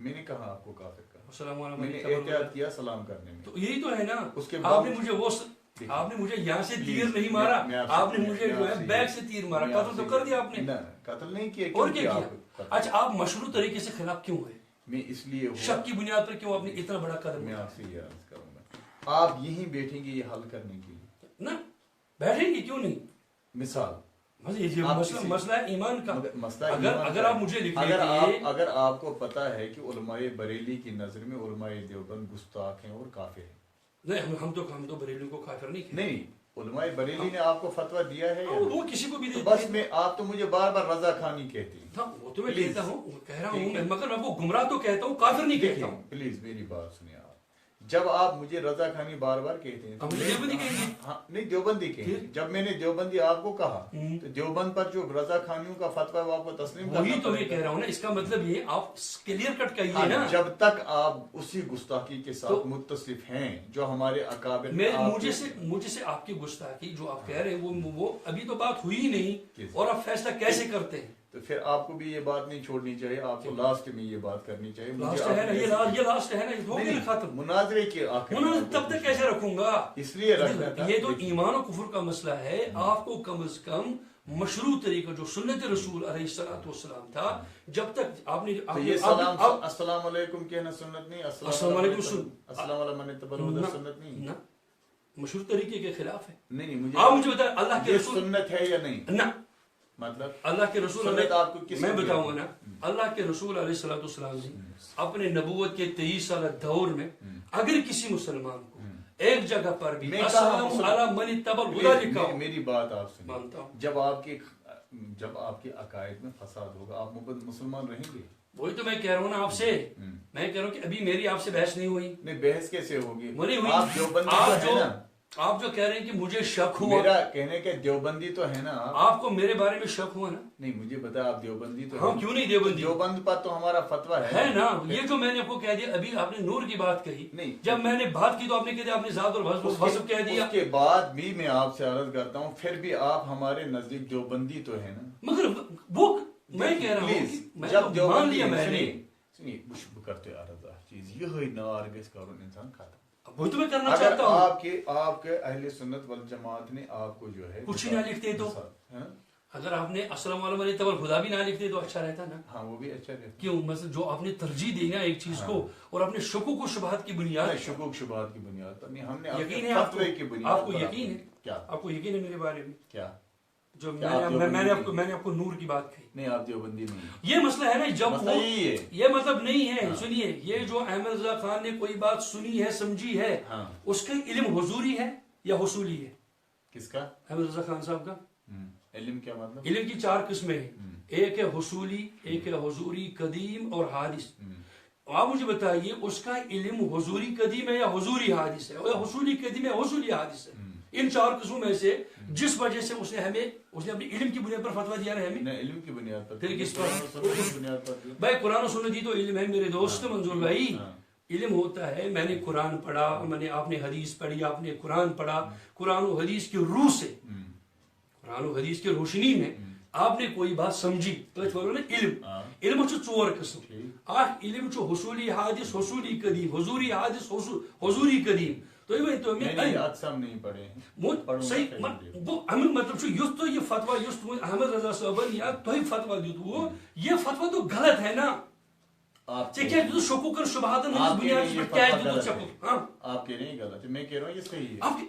میں نے کہا آپ کو کافر کہا، السلام علیکم، میں نے احتیاط کیا سلام کرنے میں. تو یہی تو ہے نا. اس کے آپ نے مجھے آپ نے مجھے یہاں سے تیر نہیں مارا، آپ نے مجھے جو ہے بیک سے تیر مارا. قتل تو کر دیا آپ نے. قتل نہیں کیا. اور کیا کیا؟ اچھا آپ مشروع طریقے سے خلاف کیوں ہوئے؟ میں اس لیے شک کی بنیاد پر کیوں آپ نے اتنا بڑا قدم؟ میں آپ سے یہ عرض کروں گا، آپ یہیں بیٹھیں گے یہ حل کرنے کے لیے؟ نہ بیٹھیں گے، کیوں نہیں. مثال مسئلہ ایمان کا. اگر آپ مجھے اگر آپ کو پتا ہے کہ علماء بریلی کی نظر میں علماء دیوبند گستاخ ہیں اور کافر ہیں. نہیں، ہم تو بریلیوں کو کافر نہیں کہتے. نہیں، علماء بریلی نے آپ کو فتویٰ دیا ہے. وہ کسی کو بھی دیتے بس میں آپ تو مجھے بار بار رضا خانی کہتے ہیں. وہ تو میں کہتا ہوں، کہہ رہا ہوں، مگر میں وہ گمراہ تو کہتا ہوں، کافر نہیں کہتا ہوں. پلیز میری بات سنیں آپ. جب آپ مجھے رضا خانی بار بار کہتے ہیں دیوبندی کہیں گے. ہاں نہیں، دیوبندی کہیں گے. جب میں نے دیوبندی آپ کو کہا تو دیوبند پر جو رضا خانیوں کا فتویٰ وہ آپ کو تسلیم کرنا وہی تو میں کہہ رہا ہوں نا. اس کا مطلب یہ آپ کلیئر کٹ کہیے نا. جب تک آپ اسی گستاخی کے ساتھ متصف ہیں جو ہمارے اکابر مجھے سے آپ کی گستاخی جو آپ کہہ رہے ہیں وہ ابھی تو بات ہوئی ہی نہیں، اور آپ فیصلہ کیسے کرتے ہیں؟ تو پھر آپ کو بھی یہ بات نہیں چھوڑنی چاہیے، آپ کو لاسٹ میں یہ بات کرنی چاہیے. لاسٹ ہے نا، یہ لاسٹ ہے نا، ختم. مناظرے کے آخر تب تک کیسے رکھوں گا؟ اس لیے رکھنا تھا. یہ تو ایمان و کفر کا مسئلہ ہے. آپ کو کم از کم مشروع طریقہ جو سنت رسول علیہ الصلوۃ والسلام تھا، جب تک آپ نے السلام علیکم کہنا سنت نہیں، السلام علیکم السلام علیکم من اتبع الہدی سنت نہیں، مشروع طریقے کے خلاف ہے. نہیں. آپ مجھے بتائیں اللہ کے رسول سنت ہے یا نہیں؟ نہ مطلب اللہ کے رسول آپ کو میں بتاؤں گا نا. اللہ کے رسول علیہ الصلوۃ والسلام نے اپنے نبوت کے 23 سالہ دور میں اگر کسی مسلمان کو ایک جگہ پر بھی السلام علی من اتبع الہدی لکھا ہو، میری بات آپ سنیں، مانتا ہوں. جب آپ کے عقائد میں فساد ہوگا آپ مسلمان رہیں گے. وہی تو میں کہہ رہا ہوں نا آپ سے. میں کہہ رہا ہوں کہ ابھی میری آپ سے بحث نہیں ہوئی. نہیں، بحث کیسے ہوگی؟ آپ جو کہہ رہے ہیں کہ مجھے شک ہوا، میرا کہنے کے دیوبندی تو ہے نا. آپ کو میرے بارے میں شک ہوا نا. نہیں مجھے بتا، آپ دیوبندی تو ہم کیوں نہیں دیوبندی؟ دیوبند پر تو ہمارا فتویٰ ہے نا. یہ جو میں نے آپ کو کہہ دیا، ابھی آپ نے نور کی بات کہی، جب میں نے بات کی تو آپ نے کہہ دیا، آپ نے ذات اور وصف کہہ دیا. اس کے بعد بھی میں آپ سے عرض کرتا ہوں، پھر بھی آپ ہمارے نزدیک دیوبندی تو ہے نا. مگر وہ میں کہہ رہا ہوں جب دیوبندی کرتے چیز یہ نار گژھِ کرن انسان ختم. وہی تو میں کرنا چاہتا ہوں. آپ کے اہل سنت والجماعت نے آپ کو جو ہے کچھ ہی نہ لکھتے تو، اگر آپ نے السلام علیکم من اتبع الہدی بھی نہ لکھتے تو اچھا رہتا نا. ہاں وہ بھی اچھا رہتا. کیوں؟ مثلا جو آپ نے ترجیح دی نا ایک چیز کو، اور اپنے شکوک و شبہات کی بنیاد، شکوک شبہات کی بنیاد پر نہیں، ہم نے یقین ہے آپ کو یقین ہے کیا؟ آپ کو یقین ہے میرے بارے میں کیا؟ جو میں نے آپ کو نور کی بات کہی. نہیں آپ دیوبندی نہیں. یہ مسئلہ ہے نا. جب یہ مطلب نہیں ہے. سنیے، یہ جو احمد رضا خان نے کوئی بات سنی ہے، سمجھی ہے، اس کا علم حضوری ہے یا حصولی ہے؟ کس کا؟ احمد رضا خان صاحب کا. علم کیا مطلب؟ علم کی 4 قسمیں ہیں. ایک ہے حصولی، ایک ہے حضوری، قدیم اور حادث. آپ مجھے بتائیے اس کا علم حضوری قدیم ہے یا حضوری حادث ہے، یا حصولی قدیم ہے، حصولی حادث ہے؟ ان 4 قسموں میں سے جس وجہ سے اس نے اپنے علم کی بنیاد پر فتویٰ دیا ہے ہمیں. علم کی بنیاد پر. پھر کس پر؟ بھائی قرآن و سنت ہی تو علم ہے میرے دوست منظور بھائی. علم ہوتا ہے، میں نے قرآن پڑھا، آپ نے حدیث پڑھی، آپ نے قرآن پڑھا، قرآن و حدیث کی روح سے، قرآن و حدیث کی روشنی میں آپ نے کوئی بات سمجھی تو علم 4 قسم. علم حصولی حادث، حصولی قدیم، حضوری حادث، حضوری قدیم. تو نہیں پڑھے صحیح مطلب یہ فتویٰ احمد رضا صاحب یا تھی فتویٰ دیتو، یہ فتویٰ تو غلط ہے نا. آپ کیا شکوک اور شبہات بنیاد کیا آپ کہہ رہے ہیں غلط ہے، میں کہہ رہا ہوں یہ صحیح ہے.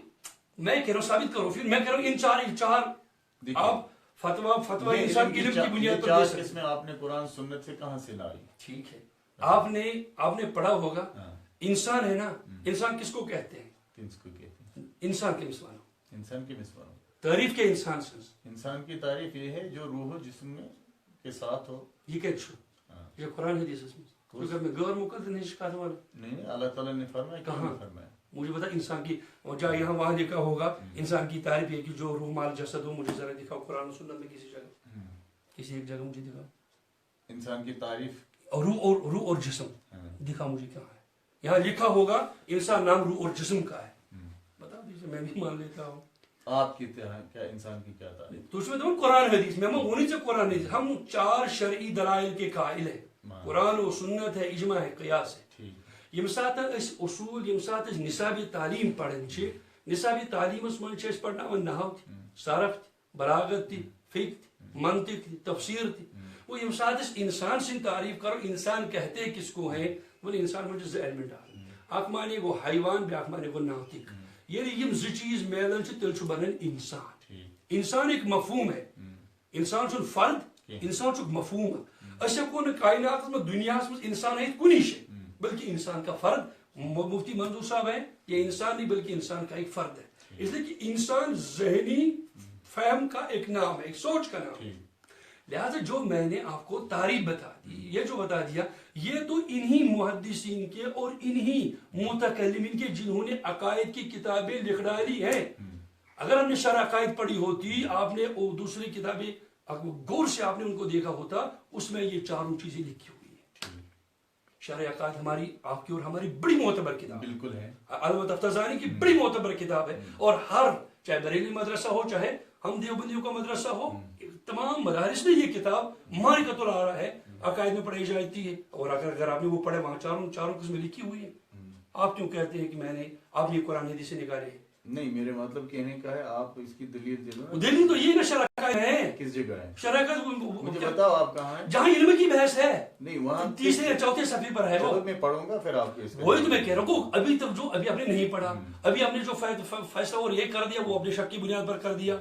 میں کہہ رہا ہوں ثابت کرو. پھر میں کہہ رہا ہوں ان 4 آپ فتویٰ انسان علم کی بنیاد پر دے سکتے. اس میں آپ نے قرآن سنت سے کہاں سے لائی؟ ٹھیک ہے، آپ نے پڑھا ہوگا. انسان ہے نا، انسان کس کو کہتے ہیں؟ انسان کے مسوانوں. انسان کے مسوانوں. تعریف کے انسان سے. انسان کی تعریف یہ ہے جو روح و جسم میں کے ساتھ ہو. یہ کیا چھو؟ یہ قرآن حدیث میں غیر مقدر نہیں شکایت والا. نہیں، اللہ تعالیٰ نے فرمایا. کہاں فرمایا؟ مجھے بتا انسان کی جہاں یہاں وہاں لکھا ہوگا انسان کی تعریف یہ کہ جو روح مال جسد ہو. مجھے ذرا دکھاؤ قرآن و سنت میں کسی جگہ، کسی ایک جگہ مجھے دکھاؤ انسان کی تعریف. روح اور جسم دکھا مجھے کہاں ہے. یہاں لکھا ہوگا انسان نام روح اور جسم کا ہے. بتا دیجیے، میں بھی مان لیتا ہوں. آپ کی کیا انسان کی کیا تعریف؟ تو اس میں تو قرآن حدیث میں ہم انہیں سے قرآن حدیث، ہم 4 شرعی دلائل کے قائل ہیں. قرآن و سنت ہے, اجماع ہے, قیاس ہے. یم سات اصول یم سات نصابی تعلیم پڑھن نصابی تعلیمس من پڑھناون نحو تہ, صرف تہ, بلاغت تہ, فقہ تہ, منطق تہ, تفسیر تہ. وہ یم سات انسان سن تعریف کرو, انسان کہتے کس کو ہیں, وہ انسان من ز علم ڈال. اخ مانے گو حیوان, بیاکھ مانے گو ناطق. یعنی یم ز چیز میلن تیل بنان انسان. انسان ایک مفہوم ہے, انسان چھ فرد, انسان چھ مفہوم. اس ہیکو نہ کائنات میں دنیا میں انسان ہے کنی شے, بلکہ انسان کا فرد. مفتی منظور صاحب ہے, یہ انسان نہیں بلکہ انسان کا ایک فرد ہے. اس لیے کہ انسان ذہنی فہم کا ایک نام ہے, ایک سوچ کا نام ہے. لہذا جو میں نے آپ کو تعریف بتا دی, یہ جو بتا دیا, یہ تو انہی محدثین کے اور انہی متکلمین کے جنہوں نے عقائد کی کتابیں لکھ ڈالی ہیں. اگر ہم نے شرح عقائد پڑھی ہوتی, آپ نے دوسری کتابیں غور سے آپ نے ان کو دیکھا ہوتا, اس میں یہ چاروں چیزیں لکھی ہوئی ہیں. شرح عقائد ہماری آپ کی اور ہماری بڑی معتبر کتاب بالکل ہے, علامہ تفتزانی کی بڑی معتبر کتاب ہے. اور ہر چاہے بریلی مدرسہ ہو, چاہے ہم دیوبندیوں کا مدرسہ ہو, تمام مدارس میں یہ کتاب مارکۃ الآراء ہے, عقائد میں پڑھی جاتی ہے. اور اگر آپ نے وہ پڑھے, وہاں چاروں قسمیں لکھی ہوئی ہیں. آپ کیوں کہتے ہیں کہ میں نے آپ یہ قرآن حدیث سے نکالے؟ نہیں, میرے مطلب کہنے کا ہے آپ اس کی دلیل دے. دلیل تو یہ نا شرح عقائد ہے. کس جگہ ہے شرح عقائد؟ مجھے بتاؤ آپ کہاں ہیں. جہاں علم کی بحث ہے, نہیں وہاں تیسرے یا چوتھے صفحے پر ہے. وہ میں پڑھوں گا پھر آپ کو. وہی تو میں کہہ رہا ہوں, ابھی تک جو ابھی آپ نے نہیں پڑھا, ابھی آپ نے جو فیصلہ اور یہ کر دیا, وہ اپنے شک کی بنیاد پر کر دیا.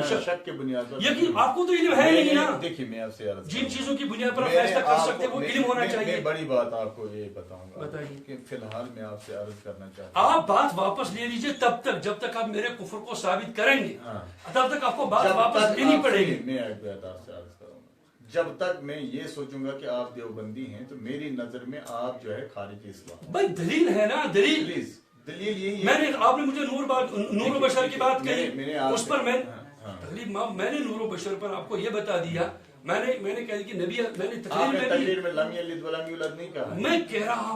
شک کی بنیاد پر یقین آپ کو تو علم ہے نہیں نا. دیکھیے میں آپ سے جن چیزوں کی بنیاد پر آپ فیصلہ کر سکتے وہ علم ہونا چاہیے. میں بڑی بات آپ کو یہ بتاؤں گا, بتائیے کہ فی الحال میں آپ سے عرض کرنا چاہتا ہوں, آپ بات واپس لے لیجئے تب تک جب تک آپ میرے کفر کو ثابت کریں گے, تب تک آپ کو بات واپس لینی پڑے گی. میں ایک بات آپ سے عرض کروں گا, جب تک میں یہ سوچوں گا کہ آپ دیوبندی ہیں تو میری نظر میں آپ جو ہے خارج اسلام. بھائی دلیل ہے نا, دلیل. پلیز دلیل یہی میں نے, آپ نے مجھے نور و بشر کی بات کہی, اس پر میں میں نے نور و بشر پر آپ کو یہ بتا دیا. میں نے کہا کہ نبی, میں نے تقریر میں لم یلد ولم یولد نہیں کہا. میں کہہ رہا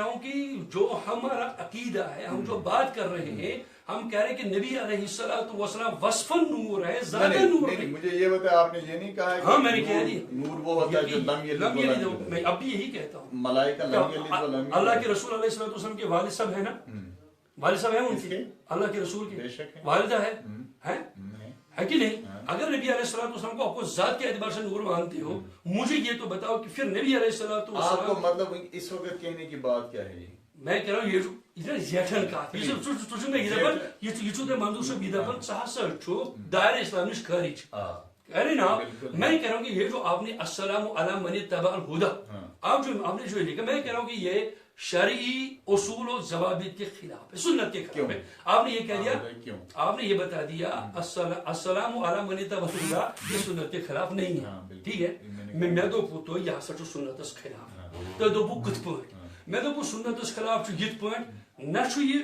ہوں کہ جو ہمارا عقیدہ ہے, ہم جو بات کر رہے ہیں, ہم کہہ رہے ہیں کہ نبی علیہ الصلوۃ والسلام وصفاً نور ہے, ذاتاً نور ہے. مجھے یہ بتا, آپ نے یہ نہیں کہا. ہاں میں نے کہہ دیا, نور وہ ہوتا ہے جو لم یلد ولم یولد. میں اب بھی یہی کہتا ہوں. ملائکہ لم یلد ولم یولد. اللہ کے رسول علیہ الصلوۃ والسلام کے والد صاحب ہیں نا, والد صاحب ہیں ان کے, اللہ کے رسول کے والدہ ہے کہ نہیں. اگر نبی علیہ الصلوۃ والسلام کو آپ کو ذات کے اعتبار سے نور مانتے ہو, مجھے یہ تو بتاؤ کہ پھر نبی علیہ الصلوۃ والسلام آپ کو مطلب اس وقت کہنے کی بات کیا ہے؟ میں کہہ رہا ہوں یہ زیٹھن کات یہ منظور صاحب یہ سا دائرہ اسلام نش خارج ارے نا. میں کہہ رہا ہوں کہ یہ جو آپ نے السلام علی من اتبع الہدی, آپ نے جو لکھا, میں کہہ رہا ہوں کہ یہ شرعی اصول و ضوابط کے خلاف ہے, سنت کے خلاف ہے. آپ نے یہ کہہ دیا, آپ نے یہ بتا دیا السلام علی من اتبع الہدی, یہ سنت کے خلاف نہیں ہے. ٹھیک ہے, میں دوپو تو یہ ہسا سنتس خلاف, تو دوپو کت پٲٹھۍ, میں دوپو سنتس خلاف یت پٲٹھۍ نہ یہ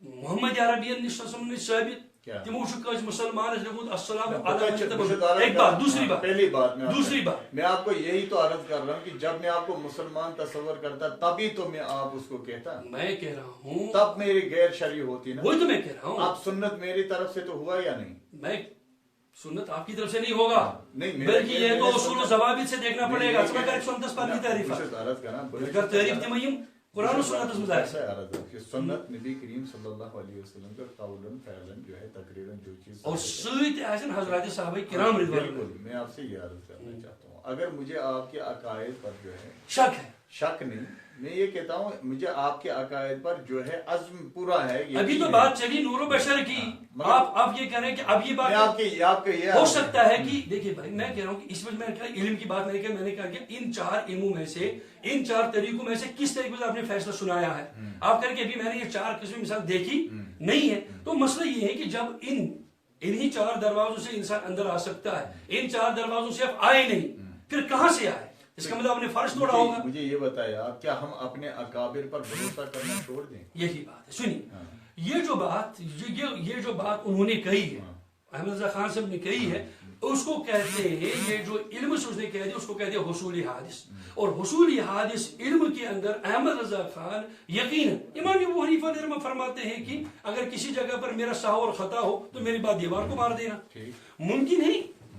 محمد عربین نش ثابت, تمو مسلمان السلام علیکم. ایک بات, دوسری بات, پہلی بات, دوسری بات, میں آپ کو یہی تو عرض کر رہا ہوں کہ جب میں آپ کو مسلمان تصور کرتا تبھی تو میں آپ اس کو کہتا. میں کہہ رہا ہوں تب میری غیر شرعی ہوتی نا. وہی تو میں کہہ رہا ہوں. آپ سنت میری طرف سے تو ہوا یا نہیں؟ میں سنت آپ کی طرف سے نہیں ہوگا, بلکہ یہ تو اصول و ضوابط سے دیکھنا پڑے گا. سنت پر تعریف اگر تعریف تمہیں قرآن و سنت میں ایسا عرض ہے کہ سنت نبی کریم صلی اللہ علیہ وسلم کا قولاً فعلاً جو ہے تقریراً جو چیز اور سیت ایسن حضرات صحابہ کرام رضوان اللہ. بالکل, میں آپ سے یہ عرض کرنا چاہتا ہوں, اگر مجھے آپ کے عقائد پر جو ہے شک ہے, شک نہیں, میں یہ کہتا ہوں مجھے آپ کے عقائد پر جو ہے عزم پورا ہے. ابھی تو بات چلی نور و بشر کی, آپ یہ کہہ رہے ہیں کہ اب یہ بات آپ کے ہو سکتا ہے کہ دیکھیے بھائی, میں کہہ رہا ہوں کہ اس وقت میں کہا علم کی بات میں نے کہا کہ ان چار علموں میں سے, ان چار طریقوں میں سے کس طریقے سے آپ نے فیصلہ سنایا ہے. آپ کہہ رہے کہ ابھی میں نے یہ چار قسمیں مثال دیکھی نہیں ہے. تو مسئلہ یہ ہے کہ جب انہی چار دروازوں سے انسان اندر آ سکتا ہے, ان چار دروازوں سے آپ آئے نہیں, پھر کہاں سے آئے؟ اس کا مطلب آپ نے فرض توڑا ہوگا. مجھے یہ بتائیں آپ, کیا ہم اپنے اکابر پر بھروسہ کرنا چھوڑ دیں؟ یہی بات ہے. سنیے, یہ جو بات انہوں نے کہی ہے, احمد رضا خان صاحب نے کہی ہے, اس کو کہتے ہیں, یہ جو علم سے اس نے کہہ دیا اس کو کہتے ہیں حصول حادث. اور حصول حادث علم کے اندر احمد رضا خان یقیناً امام ابو حنیفہ رحمہ فرماتے ہیں کہ اگر کسی جگہ پر میرا سہو اور خطا ہو تو میری بات دیوار کو مار دینا. ممکن ہے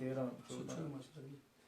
13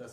10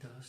10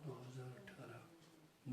2018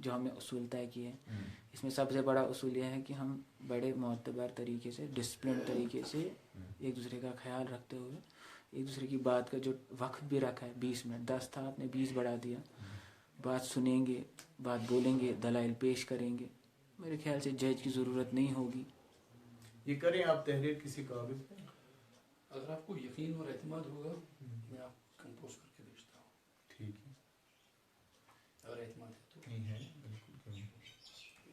جو ہم نے اصول طے کیے ہیں، اس میں سب سے بڑا اصول یہ ہے کہ ہم بڑے معتبر طریقے سے، ڈسپلن طریقے سے ایک دوسرے کا خیال رکھتے ہوئے ایک دوسرے کی بات کا جو وقت بھی رکھا ہے 20 منٹ، 10 تھا آپ نے 20 بڑھا دیا، بات سنیں گے، بات بولیں گے، دلائل پیش کریں گے، میرے خیال سے جج کی ضرورت نہیں ہوگی. یہ کریں آپ تحریر کسی قابل پہ، اگر آپ کو یقین اور اعتماد ہوگا میں آپ کمپوز کر کے بھیجتا ہوں. ٹھیک ہے، اگر اعتماد ہے تو نہیں ہے بالکل کیوں نہیں.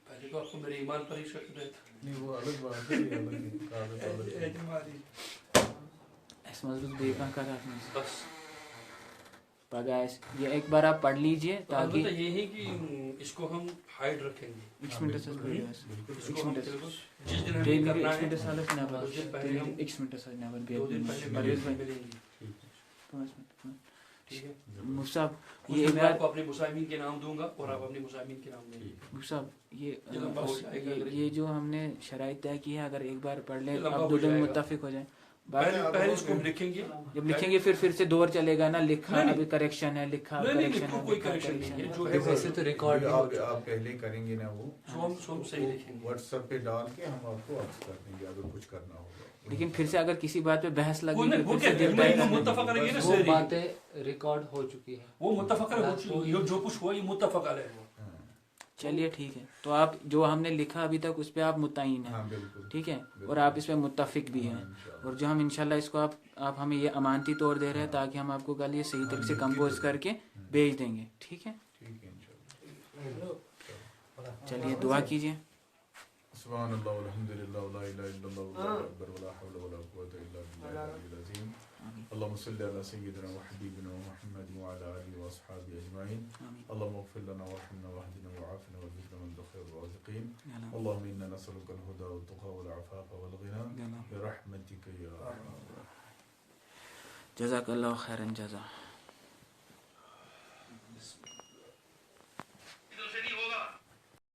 پہلے تو آپ کو میرے ایمان پر ہی شک رہتا. نہیں وہ الگ بات ہے، یہ الگ ہے، کاغذ الگ ہے. اعتماد ہی اس مضبوط بیکاں کا رکھنا بس. پگہ یہ ایک بار آپ پڑھ لیجئے البتہ تاکہ یہ ہے کہ اس کو ہم ہائڈ رکھیں گے. ایک منٹ سے اس کو ہم بالکل جس دن ہمیں کرنا ہے اس دن پہلے ہم 2 دن پہلے ملیں گے. ٹھیک ہے مفتی صاحب اس یہ دن ایک میں بار آپ کو اپنے مسائمین کے نام دوں گا اور آپ اپنے مسائمین کے نام دیں گے. مفتی صاحب یہ لمبا ہو جائے گا. یہ جو ہم نے شرائط طے کی ہے اگر ایک بار پڑھ لیں یہ لمبا اب ہو دونوں جائے گا. متفق ہو جائیں، پہلے اس کو ہم لکھیں گے. جب لکھیں گے پھر سے دور چلے گا نا، لکھا نہیں، ابھی کریکشن ہے، لکھا نہیں کریکشن ہے، کوئی کریکشن نہیں ہے. جو ہے ویسے تو ریکارڈ آپ پہلے کریں گے نا وہ ہم صحیح لکھیں گے. واٹس ایپ پہ ڈال کے ہم آپ کو عرض کر دیں گے اگر کچھ کرنا ہوگا. لیکن پھر سے اگر کسی بات پہ بحث لگے وہ گی وہ پھر سے کہتے دل ہیں ٹائٹ وہ متفق علیہ ہے نا وہ سر. باتیں ریکارڈ ہو چکی ہیں، وہ متفق علیہ ہو چکی ہے. جو کچھ ہوا یہ متفق علیہ ہوا. چلیے ٹھیک ہے. تو آپ جو ہم نے لکھا ابھی تک اس پہ آپ متعین ہیں، ہاں بالکل ٹھیک ہے، اور آپ اس پہ متفق بھی ہیں، اور جو ہم انشاءاللہ اس کو آپ ہمیں یہ امانتی طور دے رہے ہیں تاکہ ہم آپ کو کل یہ صحیح طریقے سے کمپوز کر کے بھیج دیں گے. ٹھیک ہے، ٹھیک ہے انشاءاللہ. چلیے دعا کیجیے. سبحان اللہ والحمد للہ ولا الہ الا اللہ واللہ اکبر ولا حول ولا قوة الا باللہ العلی العظیم. اللهم صل على سيدنا وحبيبنا محمد وعلى آله وأصحابه أجمعين. اللهم اغفر لنا وارحمنا واهدنا وعافنا وارزقنا من خير الرازقين. اللهم إنا نسألك الهدى والتقى والعفاف والغنى برحمتك يا أرحم الراحمين. جزاک اللہ خیرا جزا.